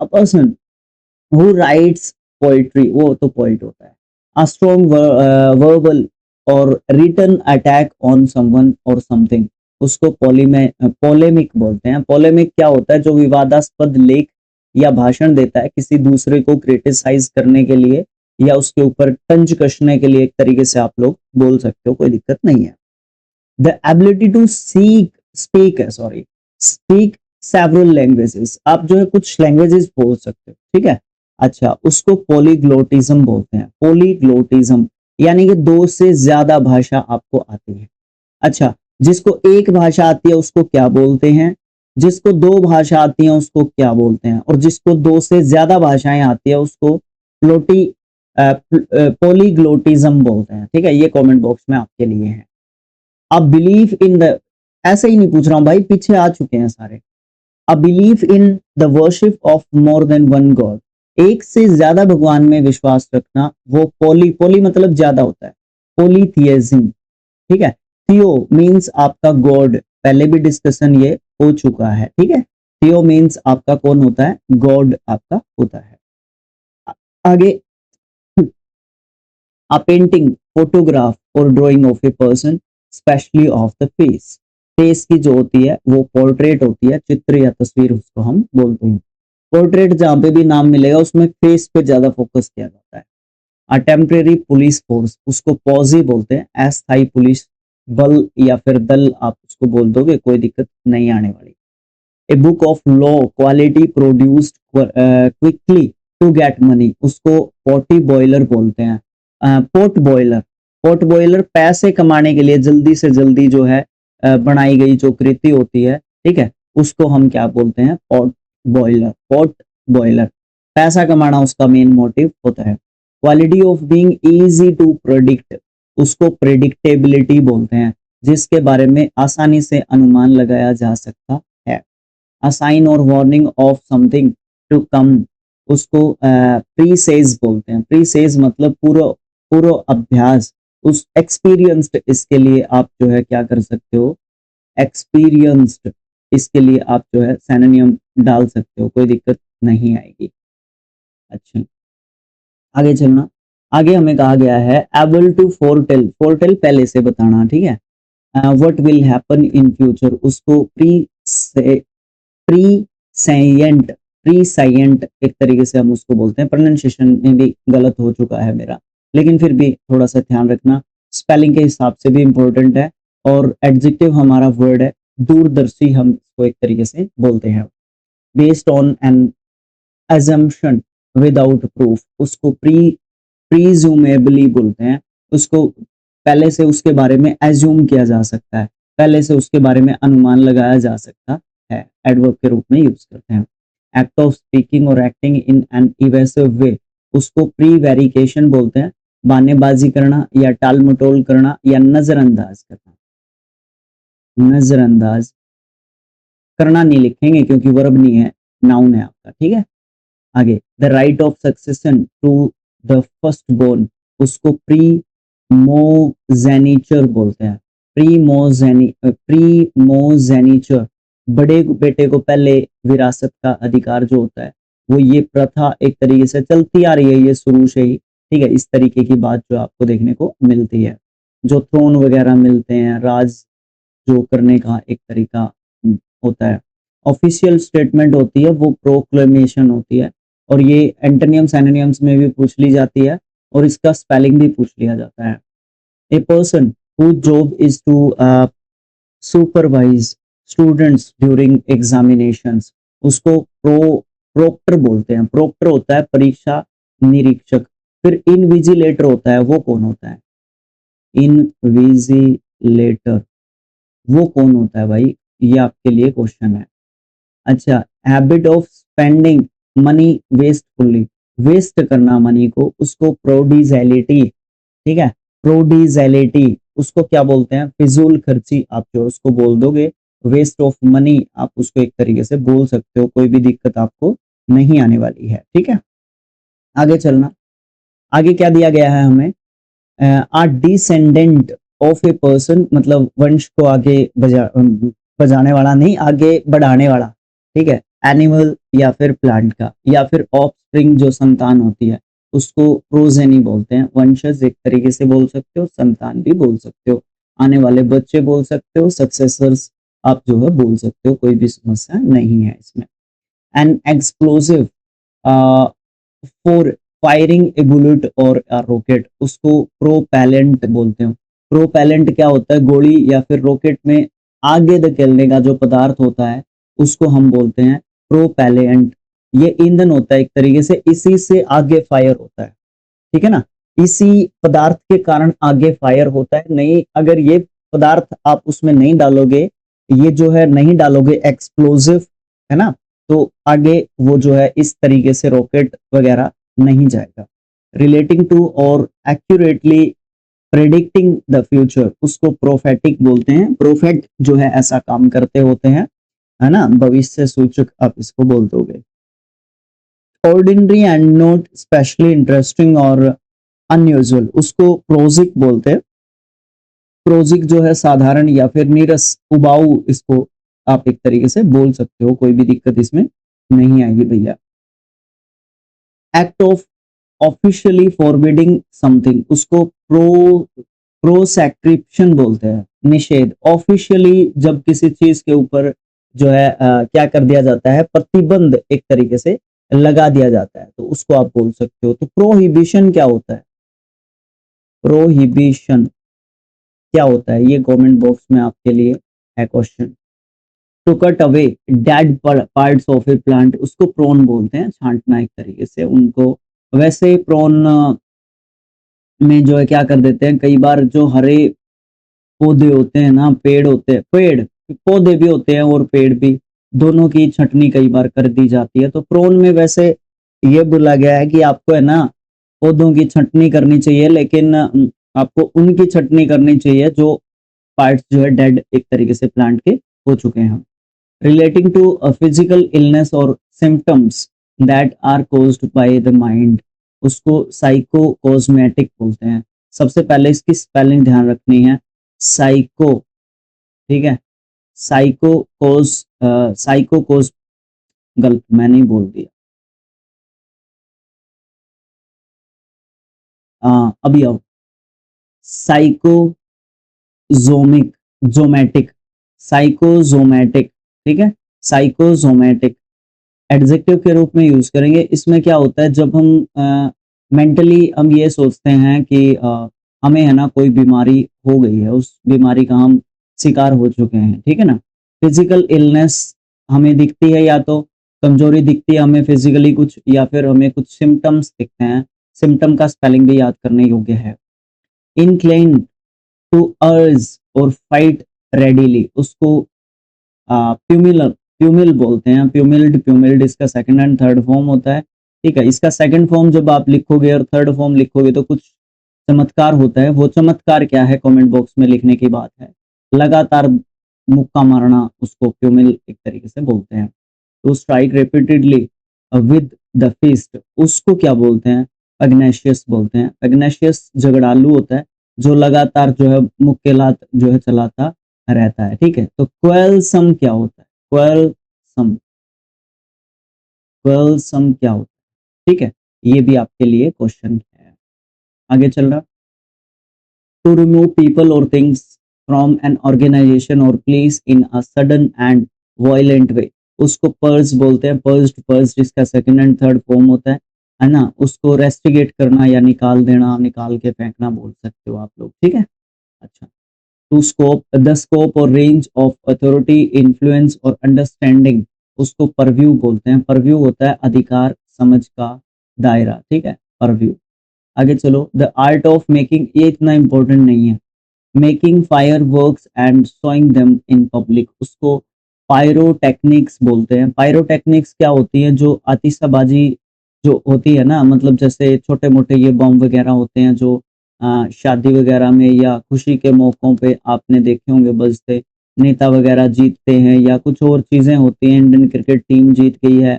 A person who rights poetry, वो तो पोइट होता है। अ स्ट्रॉन्ग वर्बल और रिटन अटैक ऑन समवन और समथिंग, उसको पोलेमिक बोलते हैं। पोलेमिक क्या होता है, जो विवादास्पद लेख या भाषण देता है किसी दूसरे को क्रिटिसाइज करने के लिए या उसके ऊपर तंज कसने के लिए, एक तरीके से आप लोग बोल सकते हो, कोई दिक्कत नहीं है। The ability to speak several languages, आप जो है कुछ लैंग्वेजेस बोल सकते हो, ठीक है। अच्छा, उसको पॉलीग्लोटिज्म बोलते हैं। पॉलीग्लोटिज्म यानी कि 2 से ज्यादा भाषा आपको आती है। अच्छा, जिसको एक भाषा आती है उसको क्या बोलते हैं, जिसको 2 भाषा आती है उसको क्या बोलते हैं, और जिसको 2 से ज्यादा भाषाएं आती है उसको पॉलीग्लोटिज्म बोलते हैं, ठीक है। ये कमेंट बॉक्स में आपके लिए है। अ बिलीफ इन द, ऐसे ही नहीं पूछ रहा हूं भाई, पीछे आ चुके हैं सारे। A belief in the worship of more than one God, एक से ज्यादा भगवान में विश्वास रखना, वो पोली मतलब ज्यादा होता है, पोलीथियज्म, ठीक है। थियो मीन्स आपका गॉड, पहले भी डिस्कशन ये हो चुका है, ठीक है। थियो मीन्स आपका कौन होता है, गॉड आपका होता है। आगे, a painting, photograph और drawing of a person, especially of the face, face की जो होती है वो पोर्ट्रेट होती है, चित्र या तस्वीर उसको हम बोलते हैं। पोर्ट्रेट जहां पे भी नाम मिलेगा उसमें फेस पे ज्यादा फोकस किया जाता है। अ टेम्परेरी पुलिस फोर्स, उसको पॉजी बोलते हैं। अस्थायी पुलिस बल या फिर दल आप उसको बोल दोगे, कोई दिक्कत नहीं आने वाली। A book of low, quality produced quickly to get money, उसको पोटी बॉयलर बोलते हैं। पोट बॉयलर पैसे कमाने के लिए जल्दी से जल्दी जो है बनाई गई जो कृति होती है, ठीक है, उसको हम क्या बोलते हैं, पोट बॉयलर। पोट बॉयलर, पैसा कमाना उसका मेन मोटिव होता है। Quality of being easy to predict, उसको प्रेडिक्टेबिलिटी बोलते हैं, जिसके बारे में आसानी से अनुमान लगाया जा सकता है। A sign or warning of something to come, उसको प्रीसेज बोलते हैं। प्रीसेज मतलब पूर्व पूर्व अभ्यास, उस एक्सपीरियंस्ड, इसके लिए आप जो है क्या कर सकते हो, एक्सपीरियंस्ड, इसके लिए आप जो है सिनोनिम डाल सकते हो, कोई दिक्कत नहीं आएगी। अच्छा, आगे चलना। आगे हमें कहा गया है एबल टू फोरटेल, फोरटेल पहले से बताना, ठीक है। What will happen in future, उसको प्रीसाइएंट, प्रीसाइएंट एक तरीके से हम उसको बोलते हैं। प्रोनाउंसिएशन में भी गलत हो चुका है मेरा, लेकिन फिर भी थोड़ा सा ध्यान रखना, स्पेलिंग के हिसाब से भी इंपॉर्टेंट है। और एडजेक्टिव हमारा वर्ड है दूरदर्शी, हम इसको एक तरीके से बोलते हैं। Based on an assumption without proof, उसको प्रीज्यूमेबली बोलते हैं। उसको पहले से उसके बारे में एज्यूम किया जा सकता है, पहले से उसके बारे में अनुमान लगाया जा सकता है, एडवर्ब के रूप में यूज करते हैं। एक्ट ऑफ स्पीकिंग और एक्टिंग इन एन इवेसिव वे, उसको प्रीवेरिकेशन बोलते हैं। बहानेबाजी करना या टाल मटोल करना या नजरअंदाज करना, नजरअंदाज करना नहीं लिखेंगे क्योंकि वर्ब नहीं है, नाउन है आपका, ठीक है। आगे, the right of succession to the first born, उसको प्रीमोजेनिचर बोलते हैं। प्रीमोजेनिचर, बड़े बेटे को पहले विरासत का अधिकार जो होता है, वो ये प्रथा एक तरीके से चलती आ रही है, ये शुरू से ही, ठीक है। इस तरीके की बात जो आपको देखने को मिलती है, जो थ्रोन वगैरह मिलते हैं, राज जो करने का एक तरीका होता है। ऑफिशियल स्टेटमेंट होती है, वो प्रोक्लेमेशन होती है, और ये एंटोनियम सिनोनिम्स में भी पूछ ली जाती है, और इसका स्पेलिंग भी पूछ लिया जाता है। A person whose job is to supervise students during examinations, उसको प्रोक्टर बोलते हैं। प्रोक्टर होता है परीक्षा निरीक्षक। फिर इनविजिलेटर होता है, वो कौन होता है, इनविजिलेटर वो कौन होता है भाई, ये आपके लिए क्वेश्चन है। अच्छा, habit of spending money wastefully, waste करना मनी को, उसको प्रोडिजैलिटी, ठीक है। प्रोडिजैलिटी उसको क्या बोलते हैं, फिजूल खर्ची, आप जो उसको बोल दोगे। वेस्ट ऑफ मनी आप उसको एक तरीके से बोल सकते हो, कोई भी दिक्कत आपको नहीं आने वाली है, ठीक है। आगे चलना। आगे क्या दिया गया है हमें, आ डिसेंडेंट ऑफ ए पर्सन, मतलब वंश को आगे बजाने वाला नहीं, आगे बढ़ाने वाला, ठीक है। एनिमल या फिर प्लांट का, या फिर ऑफस्प्रिंग जो संतान होती है, उसको प्रोजेनी बोलते हैं। वंशज एक तरीके से बोल सकते हो, संतान भी बोल सकते हो, आने वाले बच्चे बोल सकते हो, सक्सेसर्स आप जो है बोल सकते हो, कोई भी समस्या नहीं है इसमें। An explosive for firing a bullet or rocket, उसको प्रोपेलेंट बोलते हैं। प्रोपेलेंट क्या होता है, गोली या फिर रॉकेट में आगे धकेलने का जो पदार्थ होता है, उसको हम बोलते हैं प्रोपेलेंट। ये ईंधन होता है एक तरीके से, इसी से आगे फायर होता है, ठीक है ना। इसी पदार्थ के कारण आगे फायर होता है। नहीं, अगर ये पदार्थ आप उसमें नहीं डालोगे, ये जो है नहीं डालोगे एक्सप्लोसिव, है ना, तो आगे वो जो है इस तरीके से रॉकेट वगैरह नहीं जाएगा। रिलेटिंग टू और एक्यूरेटली प्रेडिक्टिंग द फ्यूचर, उसको प्रोफेटिक बोलते हैं। प्रोफेट जो है ऐसा काम करते होते हैं, है ना, भविष्य सूचक आप इसको बोल दोगे। Ordinary and not specially interesting और अनयूजुअल, उसको प्रोजिक बोलते हैं। प्रोजिक जो है साधारण या फिर नीरस, उबाऊ, इसको आप एक तरीके से बोल सकते हो, कोई भी दिक्कत इसमें नहीं आएगी भैया। Act of officially forbidding something, उसको प्रोसेक्रिप्शन बोलते हैं, निषेध। ऑफिशियली जब किसी चीज के ऊपर जो है क्या कर दिया जाता है, प्रतिबंध एक तरीके से लगा दिया जाता है, तो उसको आप बोल सकते हो। तो प्रोहिबिशन क्या होता है, प्रोहिबिशन क्या होता है, ये कमेंट बॉक्स में आपके लिए है question. To cut away dead parts of a plant, उसको प्रोन बोलते हैं, छांटना एक तरीके से उनको। वैसे प्रोन में जो है क्या कर देते हैं, कई बार जो हरे पौधे होते हैं ना, पेड़ होते हैं, पेड़ पौधे भी होते हैं और पेड़ भी, दोनों की छंटनी कई बार कर दी जाती है। तो प्रोन में वैसे ये बोला गया है कि आपको है ना पौधों की छंटनी करनी चाहिए, लेकिन आपको उनकी छंटनी करनी चाहिए जो पार्ट्स जो है डेड एक तरीके से प्लांट के हो चुके हैं। Relating to physical illness or symptoms that are caused by the mind, उसको साइकोकॉस्मेटिक बोलते हैं। सबसे पहले इसकी स्पेलिंग ध्यान रखनी है, साइको, ठीक है, साइकोकोस, गलत मैंने ही बोल दिया। अभी आओ, साइकोजोमिक, जोमैटिक, साइकोजोमैटिक, ठीक है, साइकोजोमैटिक एडजेक्टिव के रूप में यूज करेंगे। इसमें क्या होता है, जब हम मेंटली हम ये सोचते हैं कि हमें है ना कोई बीमारी हो गई है, उस बीमारी का हम शिकार हो चुके हैं, ठीक है ना। फिजिकल इलनेस हमें दिखती है, या तो कमजोरी दिखती है हमें फिजिकली कुछ, या फिर हमें कुछ सिम्टम्स दिखते हैं। सिम्टम का स्पेलिंग भी याद करने योग्य है। इनक्लाइन टू अर्ज और फाइट रेडिली, उसको प्यूमिल प्यूमिल बोलते हैं, प्यूमिल्ड इसका सेकंड एंड थर्ड फॉर्म होता है, ठीक है। इसका सेकंड फॉर्म जब आप लिखोगे और थर्ड फॉर्म लिखोगे तो कुछ चमत्कार होता है। वो चमत्कार क्या है, कमेंट बॉक्स में लिखने की बात है। लगातार मुक्का मारना उसको प्यूमिल एक तरीके से बोलते हैं। To strike repeatedly with the fist, उसको क्या बोलते हैं, पग्नेशियस बोलते हैं। पग्नेशियस झगड़ालू होता है, जो लगातार जो है मुक्केलात जो है चलाता रहता है, ठीक है। तो क्वेलसम क्या होता है, क्वेलसम, क्वेलसम क्या होता है, ठीक है। ये भी आपके लिए क्वेश्चन है। आगे चल रहा, टू रिमूव पीपल और थिंग्स फ्रॉम एन ऑर्गेनाइजेशन और place in a sudden and violent way, उसको पर्ज बोलते हैं। पर्ज इसका सेकंड एंड थर्ड फॉर्म होता है ना। उसको रेस्टिगेट करना या निकाल देना, निकाल के फेंकना बोल सकते हो आप लोग, ठीक है। अच्छा, टू स्कोप, द स्कोप और रेंज ऑफ अथॉरिटी, इन्फ्लुएंस और अंडरस्टैंडिंग, उसको परव्यू बोलते हैं। परव्यू होता है अधिकार समझ का दायरा, ठीक है, परव्यू। आगे चलो, द आर्ट ऑफ मेकिंग, ये इतना इंपॉर्टेंट नहीं है। Making fire works and showing them in public, उसको पायरोटेक्निक्स बोलते हैं। पायरोटेक्निक्स क्या होती है, जो आतिशबाजी जो होती है ना, मतलब जैसे छोटे मोटे ये बम वगैरह होते हैं जो शादी वगैरह में या खुशी के मौकों पे आपने देखे होंगे बजते, नेता वगैरह जीतते हैं या कुछ और चीजें होती हैं, इंडियन क्रिकेट टीम जीत गई है,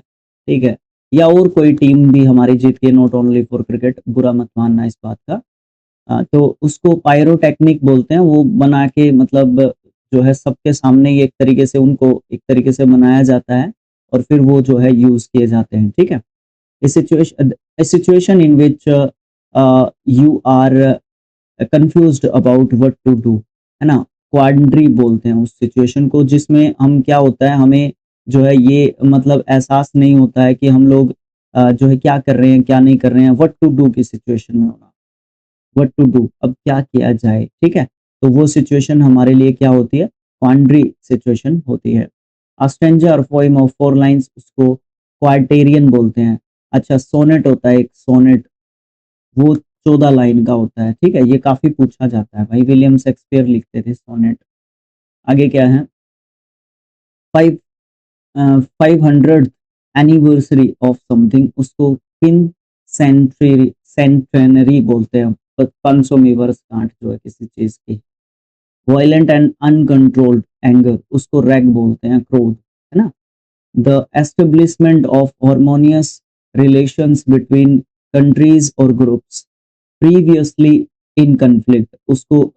ठीक है, या और कोई टीम भी हमारी जीत गई, नॉट ओनली फॉर क्रिकेट, बुरा मत मानना इस बात का। तो उसको पायरोटेक्निक बोलते हैं। वो बना के मतलब जो है सबके सामने ये एक तरीके से उनको एक तरीके से मनाया जाता है और फिर वो जो है यूज किए जाते हैं, ठीक है। Situation in which you are confused about what to do, है ना, क्वाड्री बोलते हैं उस सिचुएशन को, जिसमें हम क्या होता है, हमें जो है ये मतलब एहसास नहीं होता है कि हम लोग जो है क्या कर रहे हैं क्या नहीं कर रहे हैं, व्हाट टू डू की सिचुएशन में होना, व्हाट टू डू, अब क्या किया जाए, ठीक है। तो वो सिचुएशन हमारे लिए क्या होती है, क्वांड्री सिचुएशन होती है। अस्टेंजा और पोएम ऑफ 4 लाइंस, उसको क्वार्टेरियन बोलते हैं। अच्छा, सोनेट होता है एक, सोनेट वो 14 लाइन का होता है, ठीक है। ये काफी पूछा जाता है भाई, विलियम शेक्सपियर लिखते थे सोनेट। आगे क्या है, 500 एनिवर्सरी ऑफ समथिंग, उसको किन सेंटेनरी बोलते हैं। 500वीं वर्षगांठ जो है किसी चीज की। वायलेंट एंड अनकंट्रोल्ड एंगर, उसको रैग बोलते हैं, क्रोध, है ना। The establishment of harmonious relations between countries और ग्रुप्स प्रीवियसली इन कन्फ्लिक्ट, उसको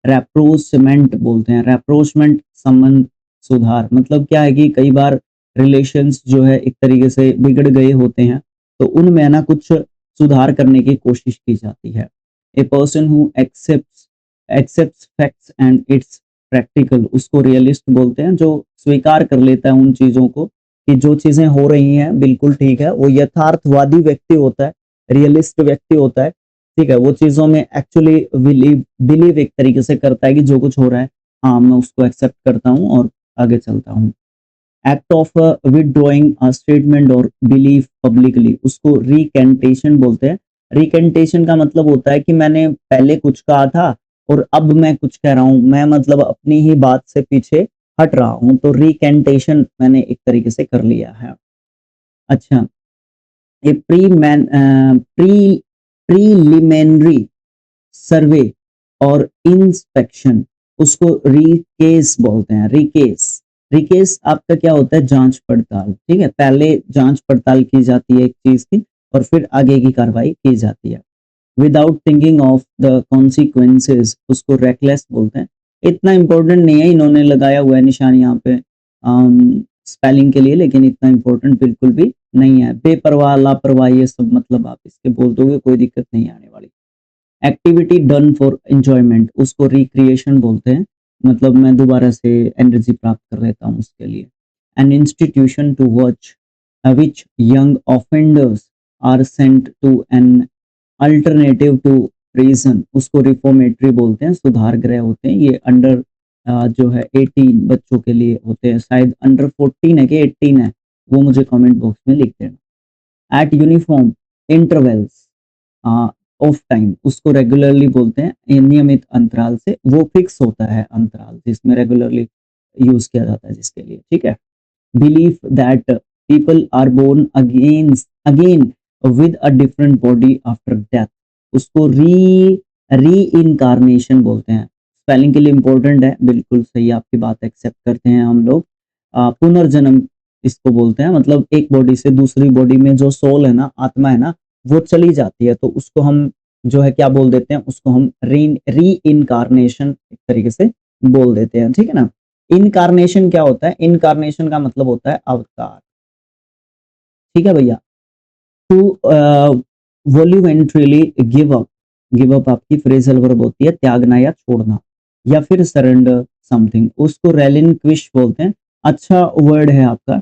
रैप्रोचमेंट बोलते हैं। रैप्रोचमेंट, संबंध सुधार, मतलब क्या है कि कई बार रिलेशंस जो है एक तरीके से बिगड़ गए होते हैं, तो उनमें ना कुछ सुधार करने की कोशिश की जाती है। A person who accepts facts and it's practical, उसको रियलिस्ट बोलते हैं, जो स्वीकार कर लेता है उन चीजों को कि जो चीजें हो रही हैं बिल्कुल ठीक है। वो यथार्थवादी व्यक्ति होता है, रियलिस्ट व्यक्ति होता है, ठीक है। वो चीजों में एक्चुअली बिलीव एक तरीके से करता है कि जो कुछ हो रहा है, हाँ मैं उसको एक्सेप्ट करता हूँ और आगे चलता हूँ। Act of withdrawing a statement और बिलीफ पब्लिकली, उसको रिकेंटेशन बोलते हैं। रिकेंटेशन का मतलब होता है कि मैंने पहले कुछ कहा था और अब मैं कुछ कह रहा हूँ, मैं मतलब अपनी ही बात से पीछे हट रहा हूँ, तो रिकेंटेशन मैंने एक तरीके से कर लिया है। अच्छा, ए प्रीलिमिनरी सर्वे और इंस्पेक्शन, उसको रिकेस बोलते हैं। रिकेस, रिकेस आपका क्या होता है, जांच पड़ताल। ठीक है, पहले जांच पड़ताल की जाती है एक चीज की और फिर आगे की कार्रवाई की जाती है। Without thinking of the consequences, उसको रेकलेस बोलते हैं। इतना इंपॉर्टेंट नहीं है, इन्होंने लगाया हुआ है निशान यहाँ पे स्पेलिंग के लिए, लेकिन इतना इंपॉर्टेंट बिल्कुल भी नहीं है। बेपरवाह, लापरवाह, ये सब मतलब आप इसके बोल दोगे, कोई दिक्कत नहीं आने वाली। एक्टिविटी डन फॉर एंजॉयमेंट, उसको रिक्रिएशन बोलते हैं, मतलब मैं दोबारा से एनर्जी प्राप्त कर लेता हूँ उसके लिए। An institution to watch which young offenders are sent to an alternative to prison, उसको रिफॉर्मेटरी बोलते हैं, सुधार गृह होते हैं ये। अंडर जो है 18 बच्चों के लिए होते हैं, शायद अंडर 14 है कि 18 है, वो मुझे कमेंट बॉक्स में लिख देना। Eight uniform intervals of time, उसको रेगुलरली बोलते हैं, नियमित अंतराल से, वो फिक्स होता है अंतराल जिसमें रेगुलरली यूज किया जाता है जिसके लिए। ठीक है। Belief that people are born again with a different body after death, उसको री इनकारनेशन बोलते हैं। स्पेलिंग के लिए इंपॉर्टेंट है, बिल्कुल सही, आपकी बात एक्सेप्ट करते हैं हम लोग। पुनर्जन्म इसको बोलते हैं, मतलब एक बॉडी से दूसरी बॉडी में जो सोल है ना, आत्मा है ना, वो चली जाती है, तो उसको हम जो है क्या बोल देते हैं, उसको हम री इनकारनेशन एक तरीके से बोल देते हैं। ठीक है ना। इनकारनेशन क्या होता है, इनकारनेशन का मतलब होता है अवतार। ठीक है भैया। To voluntarily give up, give up आपकी फ्रेजल वर्ब होती है, त्यागना या छोड़ना, या फिर सरेंडर समथिंग, उसको रेलिनक्विश बोलते हैं। अच्छा वर्ड है आपका,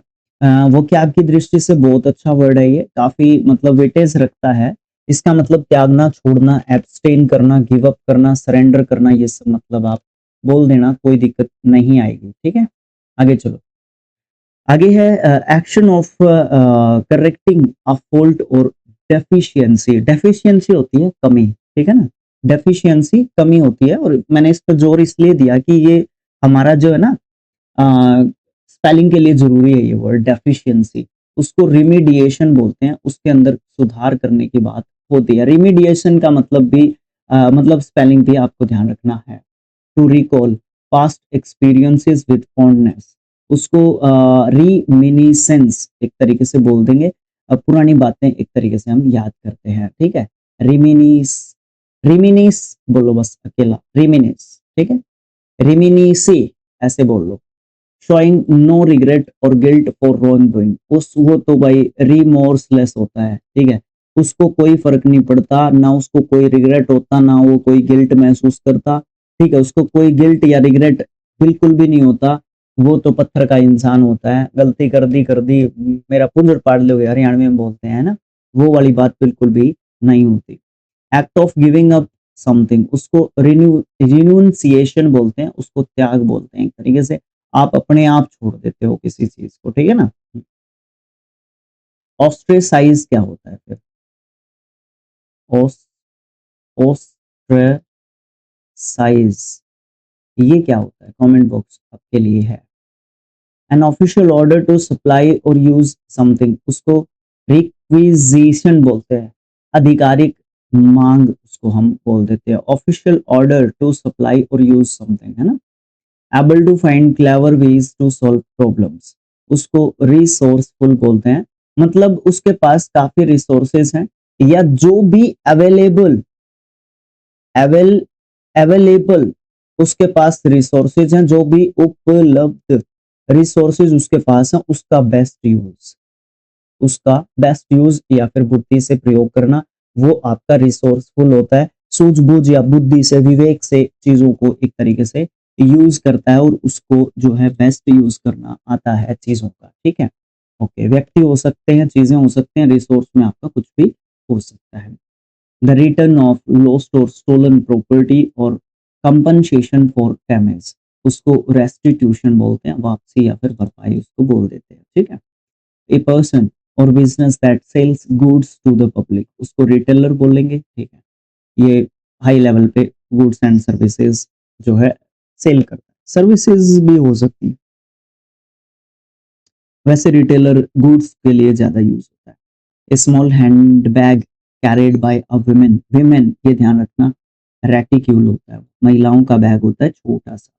वो क्या आपकी दृष्टि से बहुत अच्छा वर्ड है, ये काफी मतलब वेटेज रखता है। इसका मतलब त्यागना, छोड़ना, एब्सटेन करना, गिव अप करना, सरेंडर करना, ये सब मतलब आप बोल देना, कोई दिक्कत नहीं आएगी। ठीक है, आगे चलो। आगे है action of correcting a fault और डेफिशिएंसी। डेफिशिएंसी होती है कमी, ठीक है ना, डेफिशिएंसी कमी होती है, और मैंने इस पर जोर इसलिए दिया कि ये हमारा जो है ना स्पेलिंग के लिए जरूरी है ये वर्ड डेफिशिएंसी। उसको रिमीडिएशन बोलते हैं, उसके अंदर सुधार करने की बात होती है। रिमीडिएशन का मतलब भी मतलब स्पेलिंग भी आपको ध्यान रखना है। To recall past experiences with fondness, उसको रीमिनिसेंस एक तरीके से बोल देंगे। पुरानी बातें एक तरीके से हम याद करते हैं। ठीक है, रिमिनिस, रिमिनिस बोलो बस अकेला, रिमिनिस। ठीक है, रिमिनिसी ऐसे बोल लो। शोइंग नो रिग्रेट और गिल्ट फॉर रॉन्ग डूइंग, उस वो तो भाई रिमोर्सलेस होता है। ठीक है, उसको कोई फर्क नहीं पड़ता, ना उसको कोई रिग्रेट होता, ना वो कोई गिल्ट महसूस करता। ठीक है, उसको कोई गिल्ट या रिग्रेट बिल्कुल भी नहीं होता। वो तो पत्थर का इंसान होता है, गलती कर दी, मेरा पुंजड़ पाड़ लोगे हरियाणवी में बोलते हैं ना, वो वाली बात बिल्कुल भी नहीं होती। Act of giving up something, उसको रिन्यूंसिएशन बोलते हैं, उसको त्याग बोलते हैं एक तरीके से। आप अपने आप छोड़ देते हो किसी चीज को। ठीक है ना। ऑस्ट्रेसाइज क्या होता है फिर, ऑस्ट्रेसाइज ये क्या होता है, कमेंट बॉक्स आपके लिए है। An official order to supply or use something, उसको रिक्विजिशन बोलते हैं, आधिकारिक मांग उसको हम बोल देते हैं। Official order to supply or use something, है ना। Able to find clever ways to solve problems, उसको रिसोर्सफुल बोलते हैं, मतलब उसके पास काफी रिसोर्सेज हैं, या जो भी अवेलेबल अवेल अवेलेबल उसके पास रिसोर्सेज हैं, जो भी उपलब्ध रिसोर्सेज उसके पास है, उसका बेस्ट यूज या फिर बुद्धि से प्रयोग करना, वो आपका रिसोर्सफुल होता है। सूझबूझ या बुद्धि से, विवेक से चीजों को एक तरीके से यूज करता है, और उसको जो है बेस्ट यूज करना आता है चीजों का। ठीक है, ओके। व्यक्ति हो सकते हैं, चीजें हो सकते हैं, रिसोर्स में आपका कुछ भी हो सकता है। द रिटर्न ऑफ लॉस्ट और स्टोलन प्रॉपर्टी और कंपनसेशन फॉर डैमेज, उसको रेस्टिट्यूशन बोलते हैं, वापसी या फिर भरपाई उसको बोल देते हैं। ठीक है। A person or business that sells goods to the public, उसको रिटेलर बोलेंगे। ठीक है, ये हाई लेवल पे गुड्स एंड सर्विसेज जो है सेल करता है, सर्विसेज भी हो सकती है। वैसे रिटेलर गुड्स के लिए ज्यादा यूज होता है। Small hand bag carried by a women, women ये ध्यान रखना, रेटिक्यूल होता है, महिलाओं का बैग होता है छोटा सा।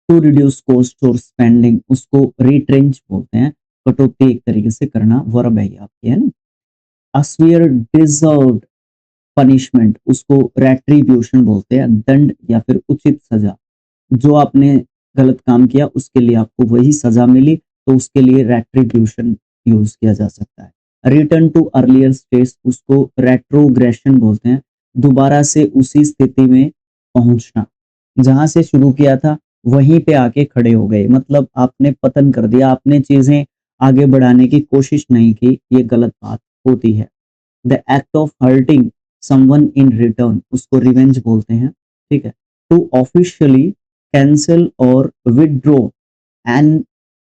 टू रिड्यूस कॉस्ट और स्पेंडिंग, उसको रिट्रेंच बोलते हैं, कटौती एक तरीके से करना, वर्ब है ये आपकी, है ना। अस्वियर डिजर्व्ड पनिशमेंट, उसको रेट्रीब्यूशन बोलते हैं, दंड या फिर उचित सजा। जो आपने गलत काम किया उसके लिए आपको वही सजा मिली, तो उसके लिए रेट्रीब्यूशन यूज किया जा सकता है। रिटर्न टू अर्लियर स्टेज, उसको रेट्रोग्रेशन बोलते हैं, दोबारा से उसी स्थिति में पहुंचना, जहां से शुरू किया था वहीं पे आके खड़े हो गए, मतलब आपने पतन कर दिया, आपने चीजें आगे बढ़ाने की कोशिश नहीं की, ये गलत बात होती है। The act of hurting someone in return, उसको रिवेंज बोलते हैं, ठीक है। टू ऑफिशियली कैंसिल और विदड्रॉ एन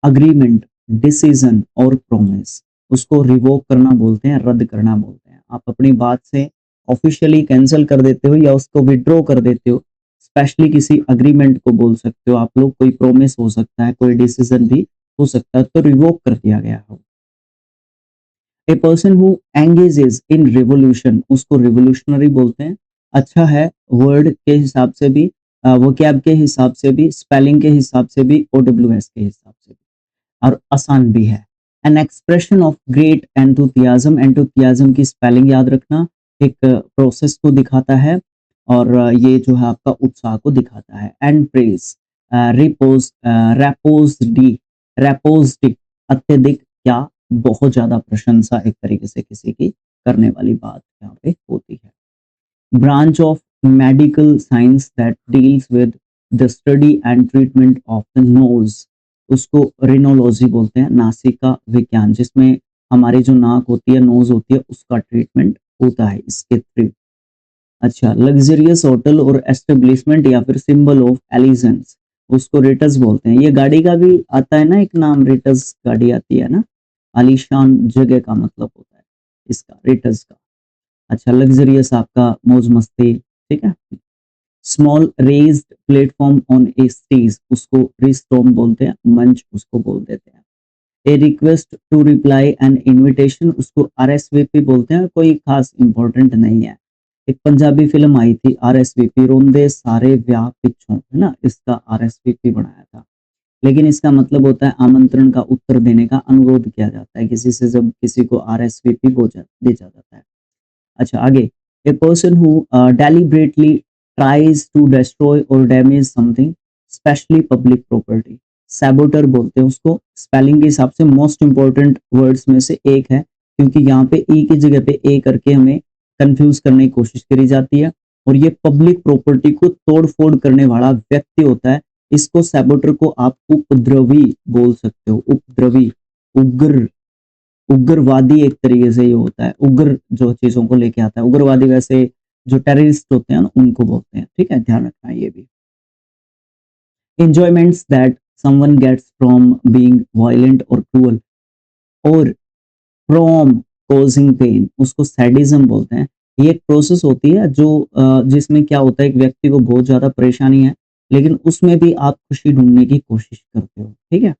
अग्रीमेंट, डिसीजन और प्रोमिस, उसको रिवोक करना बोलते हैं, रद्द करना बोलते हैं। आप अपनी बात से ऑफिशियली कैंसिल कर देते हो या उसको विदड्रॉ कर देते हो, स्पेशली किसी अग्रीमेंट को बोल सकते हो आप लोग, कोई प्रोमिस हो सकता है, कोई डिसीजन भी हो सकता है, तो रिवोक कर दिया गया हो। ए person who engages in revolution, उसको रिवोल्यूशनरी बोलते हैं। अच्छा है, वर्ड के हिसाब से भी, वोकैब के हिसाब से भी, स्पेलिंग के हिसाब से भी, ओडब्ल्यूएस के हिसाब से भी, और आसान भी है। An expression of great enthusiasm, enthusiasm की स्पेलिंग याद रखना, एक प्रोसेस को दिखाता है, और ये जो है आपका उत्साह को दिखाता है। एंड प्रेज, रिपोज, रेपोजडी, रेपोजडी, अत्यधिक या बहुत ज्यादा प्रशंसा एक तरीके से किसी की करने वाली बात यहाँ पे होती है। Branch of medical science that deals with the study and treatment of the nose, उसको रिनोलॉजी बोलते हैं, नासिका विज्ञान, जिसमें हमारी जो नाक होती है, नोज होती है, उसका ट्रीटमेंट होता है इसके थ्रू। अच्छा, लग्जरियस होटल और एस्टेब्लिशमेंट या फिर सिंबल ऑफ एलिजेंस, उसको रिटस बोलते हैं। ये गाड़ी का भी आता है ना एक नाम, रिटस गाड़ी आती है ना, आलीशान जगह का मतलब होता है इसका, रिटस का। अच्छा, लग्जरियस आपका मौज मस्ती, ठीक है। Small raised platform on a stage, उसको रिस्टोम बोलते हैं, मंच उसको बोल देते हैं। A request to reply an invitation, उसको आरएसवीपी बोलते हैं, कोई खास इंपॉर्टेंट नहीं है। एक पंजाबी फिल्म आई थी आरएसवीपी, रोंदे सारे व्याह पिछों, है ना, इसका आरएसवीपी बनाया था। लेकिन इसका मतलब होता है आमंत्रण का उत्तर देने का अनुरोध किया जाता है किसी से, जब किसी को आरएसवीपी दे जाता है। अच्छा, आगे, a person who deliberately tries to destroy और damage something, especially public property, saboteur बोलते हैं उसको। स्पेलिंग के हिसाब से मोस्ट इंपॉर्टेंट वर्ड्स में से एक है, क्योंकि यहाँ पे ई की जगह पे ए करके हमें कंफ्यूज करने की कोशिश करी जाती है, और ये पब्लिक प्रॉपर्टी को तोड़ फोड़ करने वाला व्यक्ति होता है। इसको सैबोटर को आप उपद्रवी बोल सकते हो, उपद्रवी, उग्र, उग्रवादी एक तरीके से ये होता है, उग्र जो चीजों को लेके आता है। उग्रवादी वैसे जो टेररिस्ट होते हैं ना, उनको बोलते हैं, ठीक है, ध्यान रखना है ये भी। enjoyments that someone gets from being violent or cruel और from causing pain, उसको सैडिज्म बोलते हैं। ये एक प्रोसेस होती है जो जिसमें क्या होता है, एक व्यक्ति को बहुत ज्यादा परेशानी है, लेकिन उसमें भी आप खुशी ढूंढने की कोशिश करते हो, ठीक है।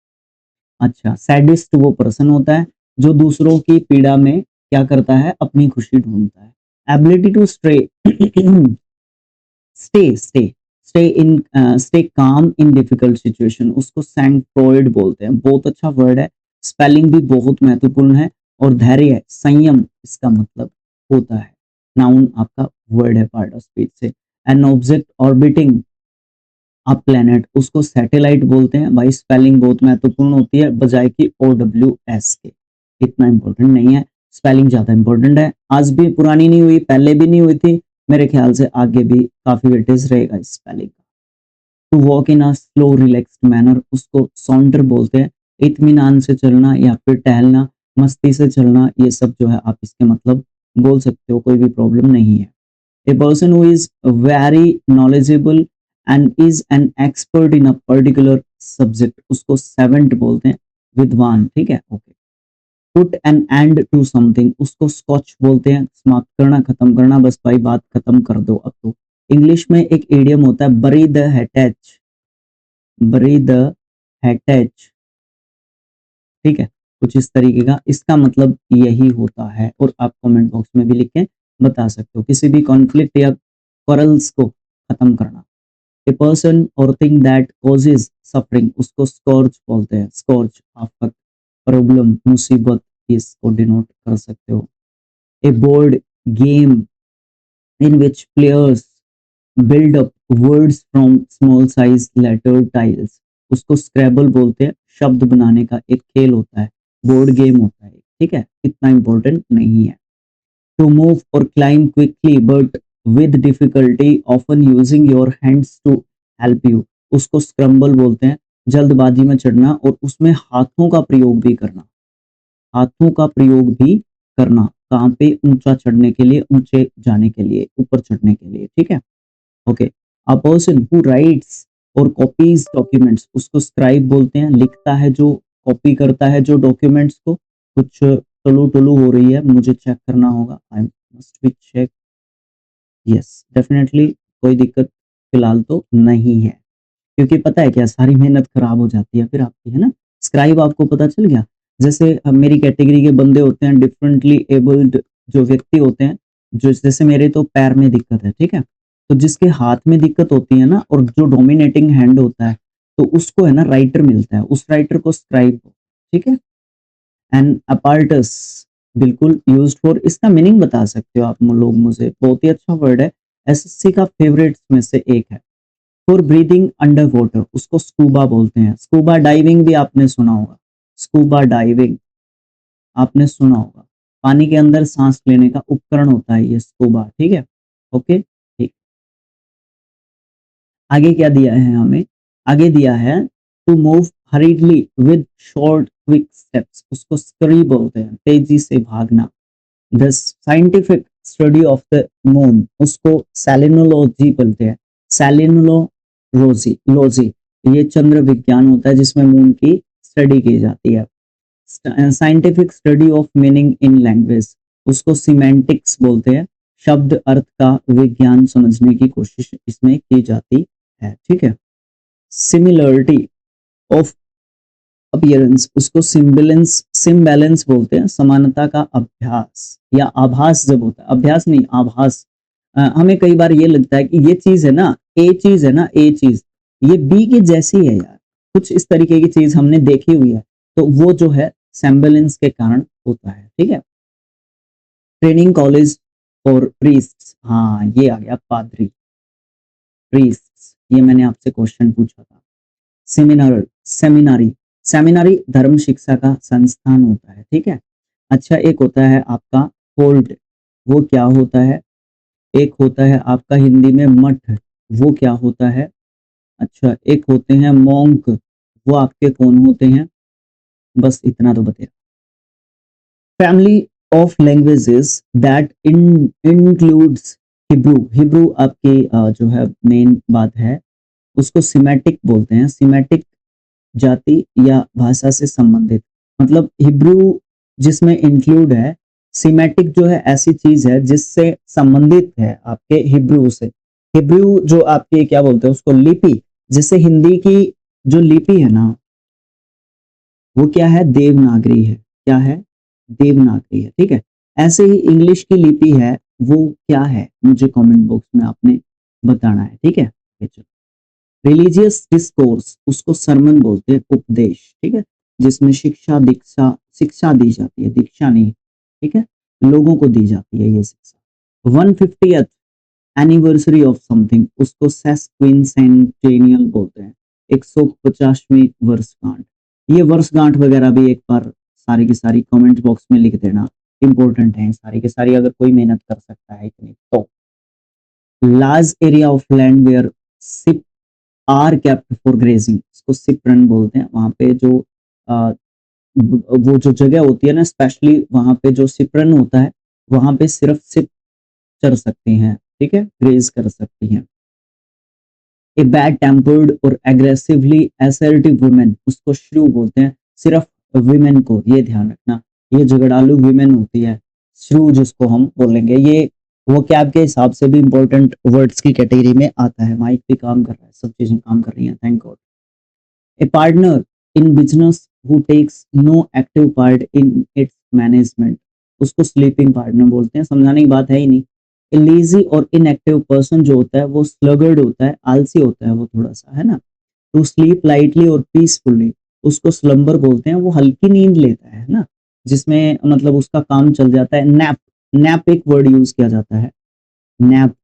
अच्छा, सैडिस्ट वो पर्सन होता है जो दूसरों की पीड़ा में क्या करता है, अपनी खुशी ढूंढता है। Ability to stay stay stay stay in stay calm in difficult situation, उसको सैंक्टोइड बोलते हैं, बहुत अच्छा वर्ड है, स्पेलिंग भी बहुत महत्वपूर्ण है, और धैर्य, संयम इसका मतलब होता है। नाउन आपका वर्ड है, पार्ट ऑफ स्पीच से। An object orbiting a planet, उसको सैटेलाइट बोलते हैं। भाई स्पेलिंग बहुत महत्वपूर्ण होती है, बजाय कि OWS के। इतना इंपॉर्टेंट नहीं है, स्पेलिंग ज्यादा इंपॉर्टेंट है। आज भी पुरानी नहीं हुई, पहले भी नहीं हुई थी, मेरे ख्याल से आगे भी काफी वेटेज रहेगा इस स्पेलिंग का। To walk in a slow relaxed manner, उसको सॉन्टर बोलते हैं, इत्मीनान से चलना या फिर टहलना, मस्ती से चलना, ये सब जो है आप इसके मतलब बोल सकते हो, कोई भी प्रॉब्लम नहीं है। A person who is very knowledgeable and is an expert in a particular subject, उसको savant बोलते हैं, विद्वान, ठीक है, okay. Put an end to something, उसको स्कॉच बोलते हैं, समाप्त करना, खत्म करना, बस भाई बात खत्म कर दो अब तो। इंग्लिश में एक इडियम होता है, bury the hatchet, bury the hatchet, ठीक है, कुछ इस तरीके का इसका मतलब यही होता है और आप कमेंट बॉक्स में भी लिख के बता सकते हो। किसी भी कॉन्फ्लिक्ट या quarrels को खत्म करना। ए पर्सन और थिंग दैट कॉजेज सफरिंग उसको स्कॉर्च बोलते हैं। स्कॉर्च आपका प्रॉब्लम, मुसीबत, इसको डिनोट कर सकते हो। A board game in which players build up words from small size letter tiles उसको स्क्रैबल बोलते हैं। शब्द बनाने का एक खेल होता है, बोर्ड गेम होता है, ठीक है, इतना इंपॉर्टेंट नहीं है। To move or climb quickly but with difficulty often using your hands to help you उसको स्क्रम्बल बोलते हैं। जल्दबाजी में चढ़ना और उसमें हाथों का प्रयोग भी करना, हाथों का प्रयोग भी करना, कहाँ पे, ऊंचा चढ़ने के लिए, ऊंचे जाने के लिए, ऊपर चढ़ने के लिए, ठीक है। Okay, a person who rights और कॉपीज डॉक्यूमेंट्स उसको स्क्राइब बोलते हैं। लिखता है जो, कॉपी करता है जो डॉक्यूमेंट्स को। कुछ टलू टलू हो रही है, मुझे चेक करना होगा। I must be check. Yes, definitely कोई दिक्कत फिलहाल तो नहीं है, क्योंकि पता है क्या, सारी मेहनत खराब हो जाती है फिर आपकी, है ना। स्क्राइब आपको पता चल गया। जैसे मेरी कैटेगरी के बंदे होते हैं, डिफरेंटली एबल्ड जो व्यक्ति होते हैं, जो जैसे मेरे तो पैर में दिक्कत है, ठीक है, तो जिसके हाथ में दिक्कत होती है ना, और जो डोमिनेटिंग हैंड होता है, तो उसको है ना राइटर मिलता है, उस राइटर को स्क्राइब, ठीक है। एंड अपार्टस बिल्कुल यूज्ड फॉर, इसका मीनिंग बता सकते हो आप लोग मुझे, बहुत ही अच्छा वर्ड है, एसएससी का फेवरेट्स में से एक है। फॉर ब्रीदिंग अंडर वाटर उसको स्कूबा बोलते हैं। स्कूबा डाइविंग भी आपने सुना होगा, स्कूबा डाइविंग आपने सुना होगा, पानी के अंदर सांस लेने का उपकरण होता है ये स्कूबा, ठीक है। ओके, ठीक। आगे क्या दिया है हमें, आगे दिया है to move hurriedly with short quick steps उसको स्करी बोलते हैं, तेजी से भागना। The scientific study of the moon उसको सेलिनोलॉजी बोलते हैं। सेलिनोलॉजी लॉजी, ये चंद्र विज्ञान होता है जिसमें मून की स्टडी की जाती है। Scientific study of meaning in language उसको सिमेंटिक्स बोलते हैं। शब्द अर्थ का विज्ञान समझने की कोशिश इसमें की जाती है, ठीक है। सिमिलरिटी ऑफ अपीयरेंस उसको सिम्बलेंस, सिम्बैलेंस बोलते हैं। समानता का अभ्यास या आभास जब होता है, अभ्यास नहीं आभास। हमें कई बार ये लगता है कि ये चीज है ना, ए चीज है ना, ए चीज ये बी की जैसी है यार, कुछ इस तरीके की चीज हमने देखी हुई है, तो वो जो है सेम्बलेंस के कारण होता है, ठीक है। ट्रेनिंग कॉलेज और प्रीस्ट, हाँ ये आ गया पादरी, प्रीस्ट, ये मैंने आपसे क्वेश्चन पूछा था। सेमिनार, सेमिनारी, सेमिनारी धर्म शिक्षा का संस्थान होता है, ठीक है। अच्छा, एक होता है आपका फोल्ट, वो क्या होता है। एक होता है आपका हिंदी में मठ, वो क्या होता है। अच्छा, एक होते हैं मॉन्क, वो आपके कौन होते हैं। बस इतना तो बता। Family of languages that includes Hebrew, Hebrew आपकी जो है मेन बात है, उसको सिमेटिक बोलते हैं। सिमेटिक जाति या भाषा से संबंधित, मतलब हिब्रू जिसमें इंक्लूड है। सिमेटिक जो है ऐसी चीज है जिससे संबंधित है आपके हिब्रू से। हिब्रू जो आपके क्या बोलते हैं उसको, लिपि, जैसे हिंदी की जो लिपि है ना, वो क्या है, देवनागरी है। क्या है, देवनागरी है, ठीक है। ऐसे ही इंग्लिश की लिपि है, वो क्या है, मुझे कमेंट बॉक्स में आपने बताना है, ठीक है। रिलीजियस डिस्कोर्स उसको सरमन बोलते हैं, उपदेश, ठीक है, जिसमें शिक्षा दीक्षा, शिक्षा दी जाती है, दीक्षा नहीं, ठीक है, लोगों को दी जाती है ये शिक्षा। 150th एनिवर्सरी ऑफ समथिंग उसको सेस्क्विनसेंटेनियल बोलते हैं, 150वीं वर्षगांठ। ये वर्षगांठ वगैरह भी एक बार सारी की सारी कमेंट बॉक्स में लिख देना, इंपॉर्टेंट है सारी की सारी, अगर कोई मेहनत कर सकता है इतनी तो। Large area of land where sheep are kept for grazing उसको सिप रन बोलते हैं। वहां पे जो आ, वो जो जगह होती है ना, स्पेशली वहां पे जो सिप रन होता है, वहां पे सिर्फ सिप चर सकती हैं, ठीक है, ग्रेज कर सकती हैं। ए बैड टेम्पर्ड और एग्रेसिवली असर्टिव वुमेन उसको श्रू बोलते हैं। सिर्फ वुमेन को, ये ध्यान रखना, ये झगड़ालू वुमेन होती है, श्रू जिसको हम बोलेंगे, ये वो क्या आपके हिसाब से भी इंपॉर्टेंट वर्ड्स की कैटेगरी में आता है। माइक भी काम कर रहा है, सब चीजें काम कर रही हैं, thank God. A partner in business who takes no active part in its management, उसको स्लीपिंग पार्टनर बोलते हैं, समझाने की बात है ही नहीं। लेजी और इनएक्टिव पर्सन जो होता है वो स्लगर्ड होता है, आलसी होता है वो थोड़ा सा, है ना। टू स्लीप लाइटली और पीसफुली, उसको स्लम्बर बोलते हैं, वो हल्की नींद लेता है ना, जिसमें मतलब उसका काम चल जाता है। नैप, नैप एक वर्ड यूज किया जाता है, नैप,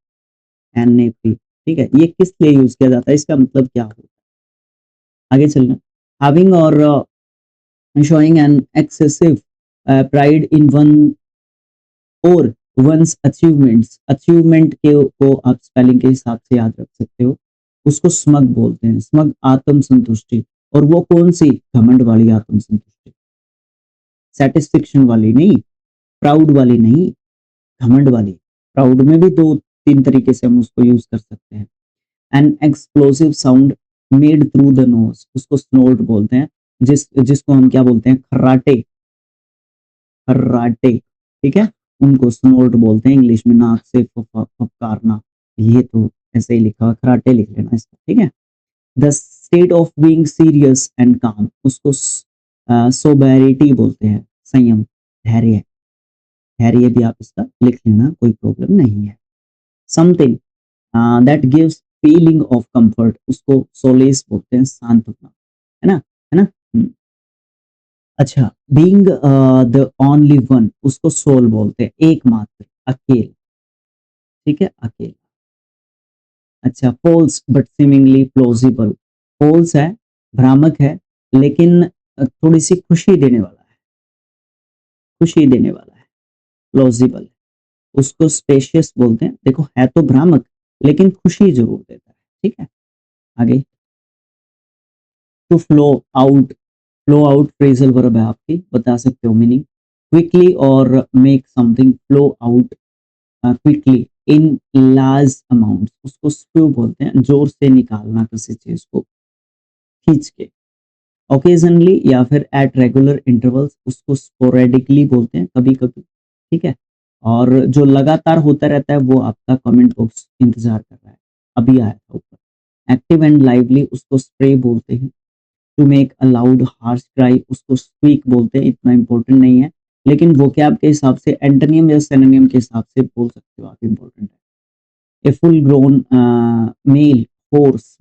NAP, ठीक है। ये किस लिए यूज किया जाता है, इसका मतलब क्या होता है, आगे चलना। हैविंग और showing an excessive pride in one और वंस अचीवमेंट्स, अचीवमेंट के को आप स्पेलिंग के हिसाब से याद रख सकते हो, उसको स्मग बोलते हैं, स्मग आत्म संतुष्टि। और वो कौन सी, घमंड वाली आत्म संतुष्टि, सेटिस्फेक्शन वाली नहीं, प्राउड वाली नहीं, घमंड वाली। प्राउड में भी दो तीन तरीके से हम उसको यूज कर सकते हैं। An explosive sound made through the nose, उसको स्नोर्ट बोलते हैं, जिसको हम क्या बोलते हैं, खर्राटे, खर्राटे, ठीक है, उनको स्नोर्ट बोलते हैं इंग्लिश में, नाक से फफकारना। ये तो ऐसे ही लिखा हुआ, खराटे लिख लेना इसका, ठीक है। The state of being serious and काम, उसको सोबेरिटी बोलते हैं, संयम, धैर्य, धैर्य भी आप इसका लिख लेना, कोई प्रॉब्लम नहीं है। Something that gives feeling of comfort, उसको सोलेस बोलते हैं, सांत्वना, है ना, है ना। अच्छा, बीइंग द ओनली वन, उसको सोल बोलते हैं, एकमात्र, अकेले, ठीक है, अकेले। अच्छा, false but seemingly plausible, false है, भ्रामक है, लेकिन थोड़ी सी खुशी देने वाला है, खुशी देने वाला है, प्लॉजिबल है। उसको स्पेशियस बोलते हैं, देखो है तो भ्रामक लेकिन खुशी जरूर देता है, ठीक है। आगे, to flow out phrasal verb है आपकी, बता सकते हो meaning. Quickly or make something flow out quickly in large amount, उसको स्प्यू बोलते हैं, जोर से निकालना किसी चीज को खींच के। ओकेजनली या फिर एट रेगुलर इंटरवल्स, उसको स्पोरेडिकली बोलते हैं, कभी कभी, ठीक है। और जो लगातार होता रहता है वो आपका कमेंट बॉक्स इंतजार कर रहा है, अभी आया था ऊपर। एक्टिव एंड लाइवली, उसको स्प्रे बोलते हैं। To make a loud harsh cry, उसको स्क्वीक बोलते हैं, इतना इंपॉर्टेंट नहीं है, लेकिन वोकैब के हिसाब से, एंटोनियम या सिनोनिम के हिसाब से बोल सकते हो आप, इंपॉर्टेंट है। A full grown mail horse,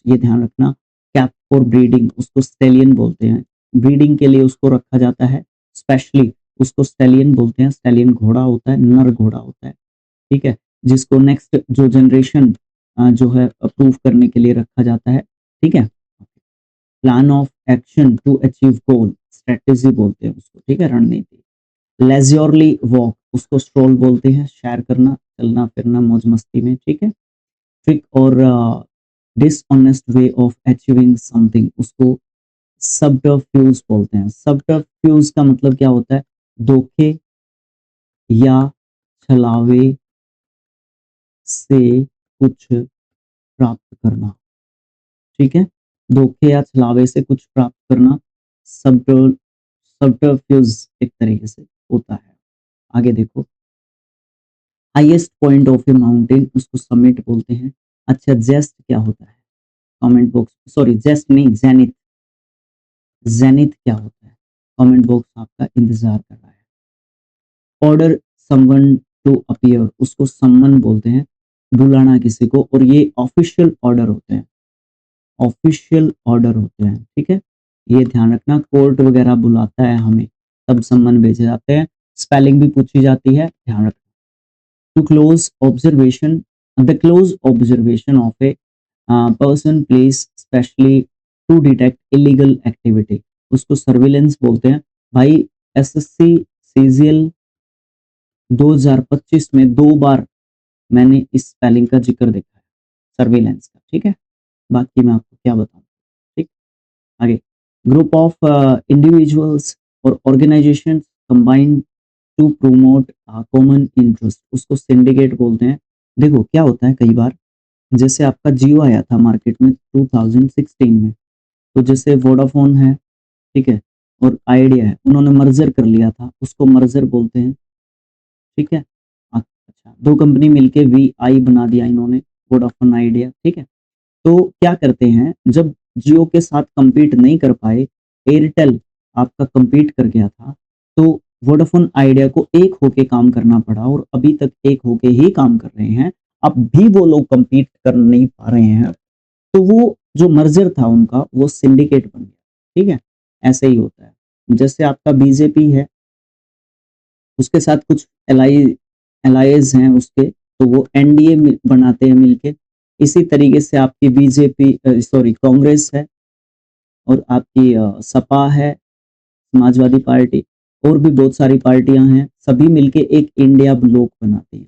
ये ध्यान रखना। कैप फॉर ब्रीडिंग, उसको स्टेलियन बोलते हैं, ब्रीडिंग के लिए उसको रखा जाता है स्पेशली, उसको स्टेलियन बोलते हैं। स्टेलियन घोड़ा होता है, नर घोड़ा होता है, ठीक है, जिसको नेक्स्ट जो जनरेशन जो है अप्रूव करने के लिए रखा जाता है, ठीक है। Plan of action to achieve goal, strategy बोलते हैं उसको, ठीक है, रणनीति। लेज्योरली वॉक, उसको स्ट्रोल बोलते हैं, सैर करना, चलना फिरना मौज मस्ती में, ठीक है। ट्रिक और dishonest way of achieving something, उसको सबटरफ्यूज बोलते हैं। सबटरफ्यूज का मतलब क्या होता है, धोखे या छलावे से कुछ प्राप्त करना, ठीक है, धोखे या छलावे से कुछ प्राप्त करना, सबटरफ्यूज एक तरीके से होता है। आगे देखो, highest point of A mountain, उसको समिट बोलते हैं। अच्छा, जेस्ट क्या होता है, कमेंट बॉक्स, सॉरी जेस्ट नहीं, जेनिथ, जेनिथ क्या होता है, कमेंट बॉक्स आपका इंतजार कर रहा है। ऑर्डर समवन टू अपीयर, उसको समवन बोलते हैं, बुलाना किसी को, और ये ऑफिशियल ऑर्डर होते हैं, ऑफिशियल ऑर्डर होते हैं, ठीक है, ये ध्यान रखना। कोर्ट वगैरह बुलाता है हमें, तब सम्मन भेजे जाते हैं, स्पेलिंग भी पूछी जाती है, ध्यान रखना। To close observation, the close observation of a person place especially to detect illegal activity, उसको सर्विलेंस बोलते हैं। भाई, एसएससी सीजीएल 2025 में 2 बार मैंने इस स्पेलिंग का जिक्र देखा है, सर्विलेंस का, ठीक है, बाकी मैं आपको क्या बताऊं, ठीक। आगे, group of individuals or organisation combined to promote common interest, उसको सिंडिकेट बोलते हैं। देखो क्या होता है, कई बार जैसे आपका जियो आया था मार्केट में 2016 में, तो जैसे वोडाफोन है, ठीक है, और आइडिया है, उन्होंने मर्जर कर लिया था, उसको मर्जर बोलते हैं, ठीक है। अच्छा, दो कंपनी मिलके VI बना दिया इन्होंने, वोडाफोन आइडिया, ठीक है। तो क्या करते हैं, जब जियो के साथ compete नहीं कर पाए, एयरटेल आपका कम्पीट कर गया था, तो वोडाफोन आइडिया को एक होके काम करना पड़ा और अभी तक एक होके ही काम कर रहे हैं। अब भी वो लोग कम्पीट कर नहीं पा रहे हैं, तो वो जो मर्जर था उनका वो सिंडिकेट बन गया, ठीक है? ऐसे ही होता है। जैसे आपका बीजेपी है, उसके साथ कुछ एलाइज हैं उसके, तो वो एनडीए बनाते हैं मिलके। इसी तरीके से आपकी बीजेपी सॉरी कांग्रेस है और आपकी सपा है, समाजवादी पार्टी, और भी बहुत सारी पार्टियां हैं, सभी मिलके एक इंडिया ब्लॉक बनाती हैं,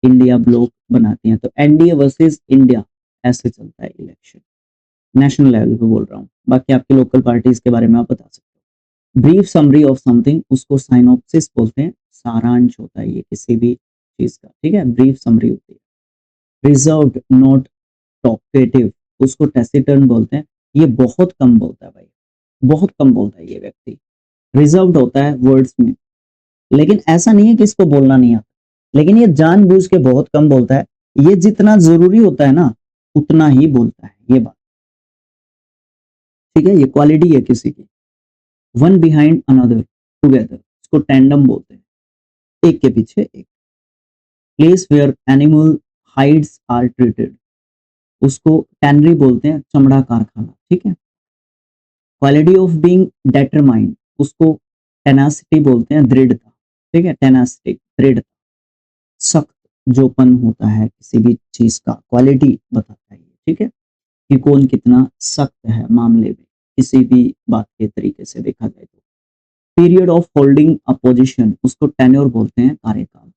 इंडिया ब्लॉक बनाती हैं। तो एनडीए वर्सेस इंडिया ऐसे चलता है इलेक्शन, नेशनल लेवल पे बोल रहा हूँ। बाकी आपकी लोकल पार्टीज के बारे में आप बता सकते हो। ब्रीफ समरी ऑफ समथिंग, उसको साइनॉप्सिस बोलते हैं, सारांश होता है ये किसी भी चीज का, ठीक है? ब्रीफ समरी होती है। रिजर्व्ड, नॉट टॉकेटिव, उसको टेसिटर्न बोलते हैं। ये बहुत कम बोलता है भाई, बहुत कम बोलता है ये व्यक्ति। रिजर्व्ड होता है वर्ड्स में, लेकिन ऐसा नहीं है कि इसको बोलना नहीं आता, लेकिन ये जानबूझ के बहुत कम बोलता है। ये जितना जरूरी होता है ना, उतना ही बोलता है, ये बात, ठीक है? ये क्वालिटी है किसी की। वन बिहाइंड अनदर, टुगेदर, इसको टैंडम बोलते हैं, एक के पीछे एक। Place where animal hides are treated, उसको टैनरी बोलते हैं, चमड़ा कारखाना, ठीक है? क्वालिटी ऑफ बीइंग डेटरमाइंड, उसको टेनासिटी बोलते हैं, दृढ़ता, ठीक है? टेनासिटी, दृढ़ता। सख्त जोपन होता है किसी भी चीज का, क्वालिटी बताता है ये, ठीक है? कि कौन कितना सख्त है मामले में, किसी भी बात के तरीके से देखा जाए तो। Period of holding a position, उसको टेन्योर बोलते हैं, कार्यकाल।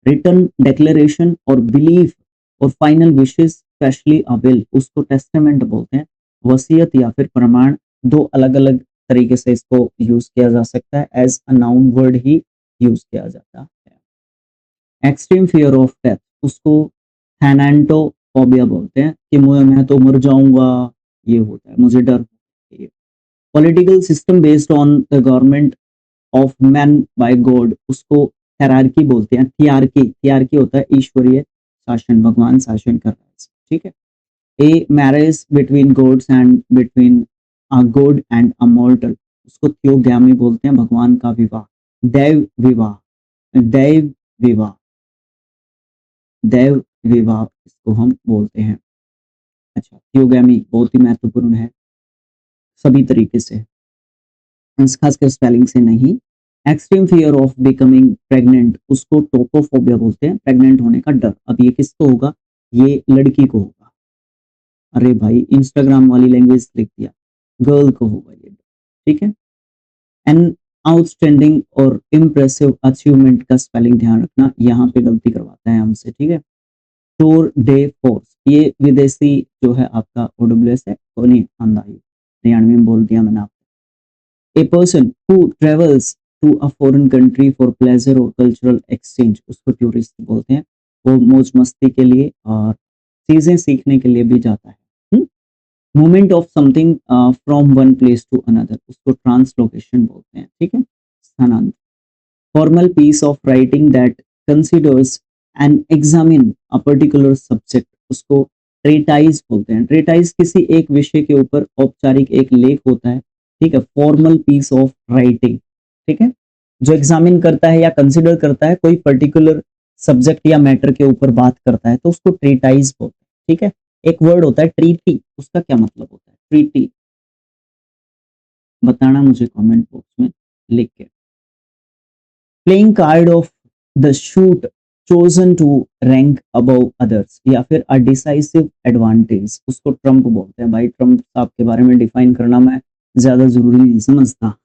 रिटन डिक्लेरेशन और बिलीफ और final wishes, specially a will, उसको टेस्टामेंट बोलते हैं, वसीयत या फिर प्रमाण। दो अलग अलग तरीके से इसको यूज किया जा सकता है, एज अ नाउन वर्ड ही यूज किया जाता है। एक्सट्रीम फियर ऑफ डेथ, उसको थैनाटोफोबिया बोलते हैं, कि मैं तो मर जाऊंगा, ये होता है, मुझे डर है। Political system based on the government of man by God, उसको हायरार्की बोलते हैं, थियार्की, थियार्की होता है ईश्वरीय शासन, भगवान शासन कर रहा है, ठीक है? A marriage between gods and between a God and अ मॉर्टल, उसको थियोगैमी बोलते हैं, भगवान का विवाह। दैव विवाह, दैव विवाह, दैव विवाह इसको हम बोलते हैं। अच्छा, थियोगैमी बहुत ही महत्वपूर्ण है सभी तरीके से, खासकर स्पेलिंग से नहीं। Extreme fear of becoming pregnant, उसको टोकोफोबिया बोलते हैं, प्रेग्नेंट होने का डर। अब ये किसको होगा? ये लड़की को होगा। अरे भाई, इंस्टाग्राम वाली लैंग्वेज लिख दिया, गर्ल को होगा ये, ठीक है? एन आउटस्टैंडिंग और इम्प्रेसिव अचीवमेंट का स्पेलिंग ध्यान रखना, यहाँ पे गलती करवाता है हमसे, ठीक है? टूर डे फोर्स, ये विदेशी जो है आपका ओडब्ल्यूएस है, तो नहीं आंदा, हरियाणवी में बोल दिया मैंने आपको। A person who travels to a foreign country for pleasure or cultural exchange, उसको टूरिस्ट बोलते हैं। वो मौज मस्ती के लिए और चीजें सीखने के लिए भी जाता है। Movement of something from one place to another, उसको ट्रांसलोकेशन बोलते हैं, ठीक है? स्थानांतर। Formal piece of writing that considers and examine a particular subject, उसको ट्रेटाइज बोलते हैं। ट्रेटाइज किसी एक विषय के ऊपर औपचारिक एक लेख होता है, ठीक है? फॉर्मल पीस ऑफ राइटिंग, ठीक है? जो एग्जामिन करता है या कंसिडर करता है, कोई पर्टिकुलर सब्जेक्ट या मैटर के ऊपर बात करता है, तो उसको ट्रीटाइज बोलते हैं, ठीक है? एक वर्ड होता है ट्रीटी, उसका क्या मतलब होता है ट्रीटी? बताना मुझे कमेंट बॉक्स में लिख के। Playing card of the suit chosen to rank above others, या फिर अ डिसाइसिव एडवांटेज, उसको ट्रम्प बोलते हैं। भाई, ट्रम्प साहब के बारे में डिफाइन करना मैं ज्यादा जरूरी नहीं समझता।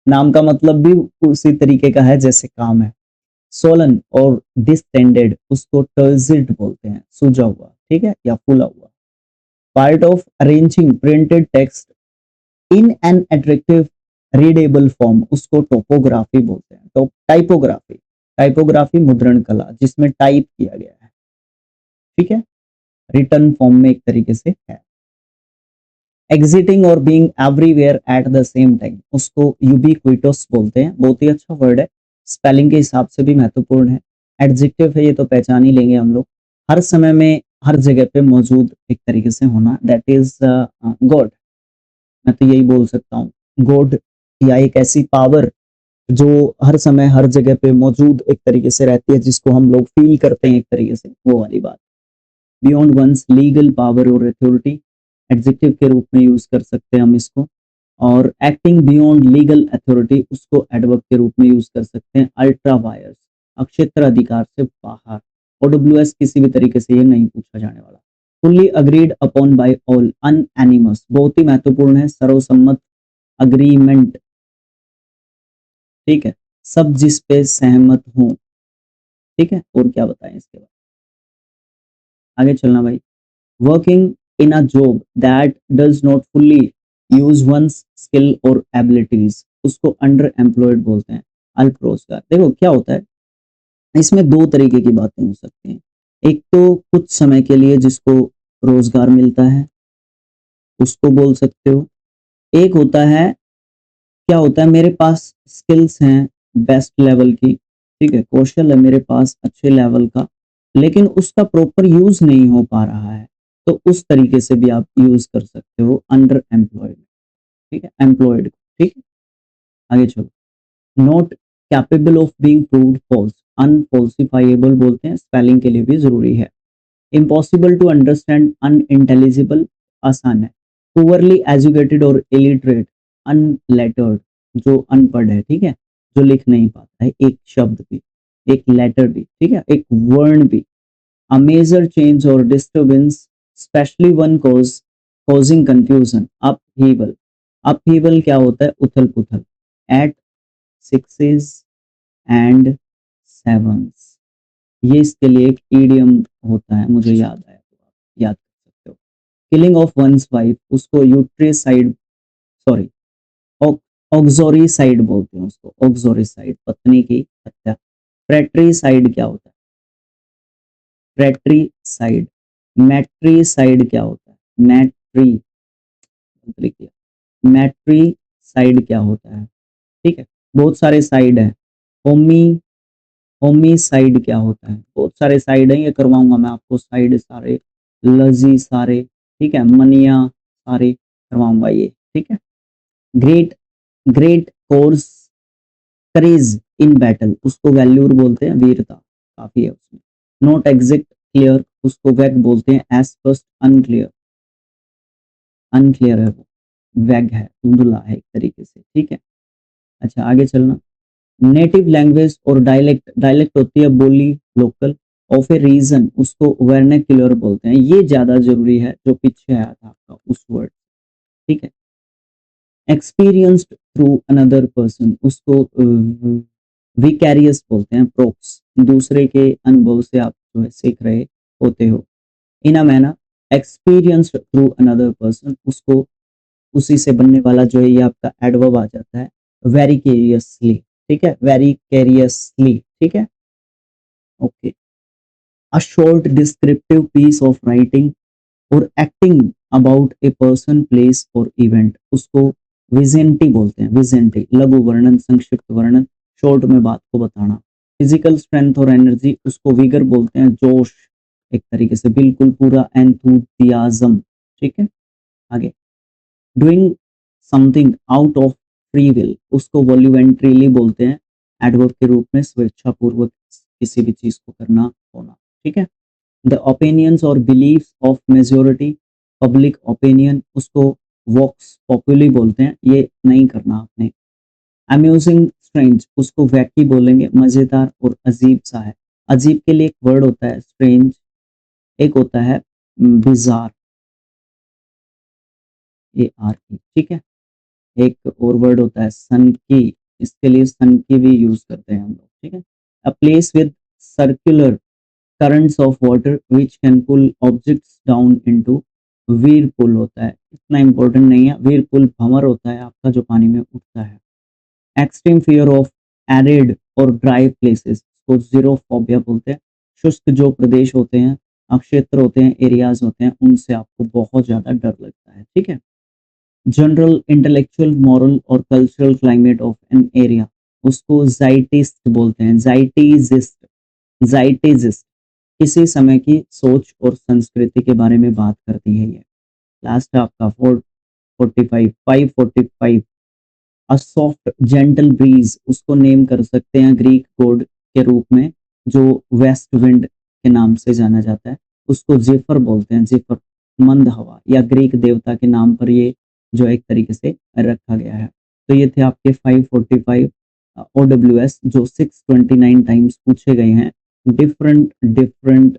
नाम का मतलब भी उसी तरीके का है जैसे काम है। सोलन और डिस्टेंडेड, उसको टर्जिड बोलते हैं, सूजा हुआ, ठीक है? या फूला हुआ। Part of arranging printed text in an attractive readable form, उसको टोपोग्राफी बोलते हैं। तो टाइपोग्राफी, टाइपोग्राफी मुद्रण कला, जिसमें टाइप किया गया है, ठीक है? रिटर्न फॉर्म में एक तरीके से है। एग्जिटिंग और being everywhere at the same time, उसको यूबिक्विटस बोलते हैं। बहुत ही अच्छा वर्ड है, स्पेलिंग के हिसाब से भी महत्वपूर्ण है। एडजेक्टिव है, ये तो पहचान ही लेंगे हम लोग। हर समय में हर जगह पे मौजूद एक तरीके से होना, दैट इज गॉड। मैं तो यही बोल सकता हूँ, गॉड या एक ऐसी पावर जो हर समय हर जगह पे मौजूद एक तरीके से रहती है, जिसको हम लोग फील करते हैं एक तरीके से, वो वाली बात। बियॉन्ड वंस लीगल पावर और अथॉरिटी, एडजेक्टिव के रूप में यूज कर सकते हैं हम इसको। और एक्टिंग बियॉन्ड लीगल अथॉरिटी, उसको एडवर्ब के रूप में यूज कर सकते हैं। अल्ट्रा वायर्स, अक्षेत्र अधिकार से बाहर। ओडब्ल्यूएस किसी भी तरीके से ये नहीं पूछा जाने वाला। Fully agreed upon by all, unanimous, बहुत ही महत्वपूर्ण है, सर्वसम्मत, अग्रीमेंट, ठीक है, सब जिस पे सहमत हो, ठीक है। और क्या बताएं इसके बाद, आगे चलना भाई। Working in a job that does not fully use one's skill और एबिलिटीज, उसको अंडर एम्प्लॉयड बोलते हैं, अल्प रोजगार। देखो क्या होता है, इसमें दो तरीके की बातें हो सकती हैं। एक तो कुछ समय के लिए जिसको रोजगार मिलता है, उसको बोल सकते हो। एक होता है, क्या होता है, मेरे पास स्किल्स हैं बेस्ट लेवल की, ठीक है, कौशल है मेरे पास अच्छे लेवल का, लेकिन उसका प्रॉपर यूज नहीं हो पा रहा है, तो उस तरीके से भी आप यूज कर सकते हो अंडर एम्प्लॉयड, ठीक है, एम्प्लॉयड, ठीक है। आगे चलो। Not capable of being proved false, unfalsifiable बोलते हैं, स्पेलिंग के लिए भी जरूरी है। इम्पॉसिबल टू अंडरस्टैंड, अनइंटेलिजिबल, आसान है। पुअरली एजुकेटेड और इलिटरेट, अनलेटर्ड, जो अनपढ़ है, ठीक है, जो लिख नहीं पाता है एक शब्द भी, एक लेटर भी, ठीक है, एक वर्ण भी। अ मेजर चेंज और disturbance, specially one causing confusion, upheaval. Upheaval क्या होता है, उथल पुथल। एट सिक्सेस एंड सेवंस, ये इसके लिए एक ईडियम होता है, मुझे याद आया तो आप याद कर सकते हो। किलिंग ऑफ वंस वाइफ, उसको यूट्रिसाइड, सॉरी, ऑक्सोरिसाइड बोलते हैं उसको, ऑक्सोरिसाइड, पत्नी की हत्या। फ्रेट्रीसाइड क्या होता है, फ्रेट्रीसाइड। मैट्रीसाइड क्या होता है, मैट्री, मैट्रीसाइड क्या होता है, ठीक है, बहुत सारे साइड है। होमी, होमिसाइड क्या होता है, बहुत सारे साइड है, ये करवाऊंगा मैं आपको, साइड सारे, लजी सारे, ठीक है, मनिया सारे करवाऊंगा ये, ठीक है। ग्रेट, ग्रेट कोर्स, करेज इन बैटल, उसको वैल्यूर बोलते हैं, वीरता काफी है उसमें। नॉट एग्जैक्ट क्लियर, उसको वैग बोलते हैं, एस्पस्ट अनक्लियर, अनक्लियर है वो, वैग है, धुंधला है एक तरीके से, ठीक है। अच्छा आगे चलना। नेटिव लैंग्वेज और डायलेक्ट, डायलेक्ट होती है बोली, लोकल, ऑफ ए रीजन, उसको वर्नाक्युलर बोलते हैं। ये ज्यादा जरूरी है जो पीछे आया था आपका उस वर्ड, ठीक है। एक्सपीरियंस्ड थ्रू अनदर पर्सन, उसको विकैरियस बोलते हैं, प्रोक्स, दूसरे के अनुभव से आप जो है सीख रहे होते हो। In a manner, experienced through another person, उसको उसी से बनने वाला जो है ये आपका एडवर्ब आ जाता है, वेरिकेरियसली, ठीक है, वेरिकेरियसली, ठीक है, okay. A short descriptive piece of writing और acting about a person, place और इवेंट, उसको विजेंटी बोलते हैं, विजेंटी, लघु वर्णन, संक्षिप्त वर्णन, शॉर्ट में बात को बताना। फिजिकल स्ट्रेंथ और एनर्जी, उसको विगर बोलते हैं, जोश एक तरीके से, बिल्कुल पूरा, एंथुसियाज्म, ठीक है। आगे, doing something out of free will, उसको वॉल्यूंटरीली बोलते हैं, एडवर्ब के रूप में, स्वेच्छापूर्वक किसी भी चीज को करना, होना, ठीक है। द ओपिनियंस और beliefs of majority, public opinion, उसको वॉक्स पॉपुली बोलते हैं, ये नहीं करना आपने। अम्यूजिंग स्ट्रेंज, उसको वैकी बोलेंगे, मजेदार और अजीब सा है। अजीब के लिए एक वर्ड होता है स्ट्रेंज, एक होता है बिजार, ए आर ई, ठीक है। एक और वर्ड होता है सन की, इसके लिए सन की भी यूज करते हैं हम लोग, ठीक है। A place with circular currents of water which can pull objects down into, whirlpool होता है, इतना इंपॉर्टेंट नहीं है, whirlpool भंवर होता है आपका जो पानी में उठता है। एक्सट्रीम फियर ऑफ एरिड और ड्राई प्लेसेस को जीरोफोबिया बोलते हैं। शुष्क जो प्रदेश होते हैं, क्षेत्र होते हैं, एरियाज होते हैं, उनसे आपको बहुत ज्यादा डर लगता है, ठीक है। जनरल इंटेलेक्चुअल, मॉरल और cultural climate of an area, उसको जाइटिस्ट बोलते हैं, जाइटिजिस्ट, जाइटिजिस्ट, किसी समय की सोच और संस्कृति के बारे में बात करती है ये। लास्ट है आपका fourth, 45, 545 a soft gentle breeze उसको नेम कर सकते हैं ग्रीक गॉड के रूप में, जो वेस्ट विंड के नाम से जाना जाता है, उसको जेफर बोलते हैं, जेफर मंद हवा, या ग्रीक देवता के नाम पर ये जो एक तरीके से रखा गया है। तो ये थे आपके 545 OWS जो 629 टाइम्स पूछे गए हैं डिफरेंट डिफरेंट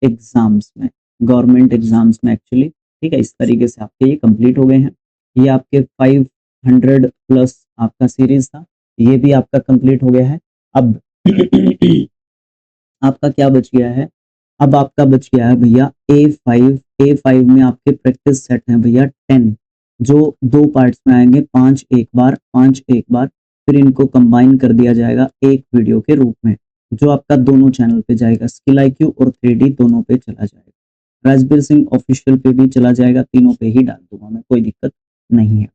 एग्जाम्स में, गवर्नमेंट एग्जाम्स में एक्चुअली। ठीक है, इस तरीके से आपके ये कंप्लीट हो गए हैं। ये आपके 500 प्लस आपका सीरीज था, ये भी आपका कंप्लीट हो गया है। अब आपका क्या बच गया है, अब आपका बच गया है भैया A5। A5 में आपके प्रैक्टिस सेट हैं भैया 10, जो 2 पार्ट्स में आएंगे, 5 एक बार, 5 एक बार, फिर इनको कंबाइन कर दिया जाएगा एक वीडियो के रूप में, जो आपका दोनों चैनल पे जाएगा, स्किल IQ और 3D दोनों पे चला जाएगा। राजबीर सिंह ऑफिशियल पे भी चला जाएगा, तीनों पे ही डाल दूंगा मैं, कोई दिक्कत नहीं है।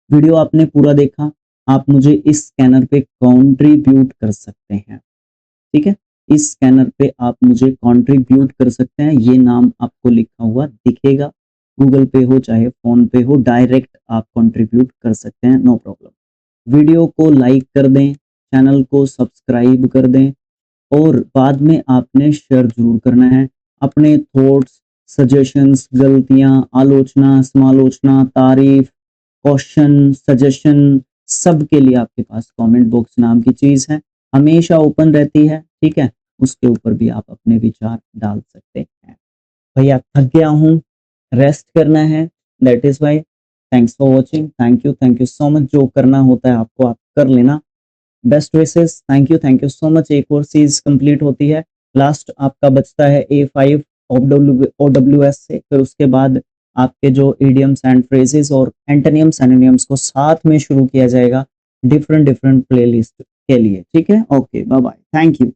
वीडियो आपने पूरा देखा, आप मुझे इस स्कैनर पे कॉन्ट्रीब्यूट कर सकते हैं। ठीक है, इस स्कैनर पे आप मुझे कंट्रीब्यूट कर सकते हैं, ये नाम आपको लिखा हुआ दिखेगा, गूगल पे हो चाहे फोन पे हो, डायरेक्ट आप कंट्रीब्यूट कर सकते हैं, नो प्रॉब्लम। वीडियो को लाइक कर दें, चैनल को सब्सक्राइब कर दें, और बाद में आपने शेयर जरूर करना है। अपने थॉट्स, सजेशंस, गलतियां, आलोचना, समालोचना, तारीफ, क्वेश्चन, सजेशन, सब के लिए आपके पास कमेंट बॉक्स नाम की चीज है, हमेशा ओपन रहती है। ठीक है, उसके ऊपर भी आप अपने विचार डाल सकते हैं। भैया थक गया हूँ, रेस्ट करना है, that is why. Thanks for watching, thank you so much. जो करना होता है आपको आप कर लेना। Best wishes, thank you so much. एक और चीज कंप्लीट होती है, लास्ट आपका बचता है A5 OWS से, फिर उसके बाद आपके जो इडियम्स एंड फ्रेजेस और एंटोनियम्स एनोनियम्स को साथ में शुरू किया जाएगा डिफरेंट डिफरेंट प्लेलिस्ट के लिए। ठीक है, okay, bye bye, thank you.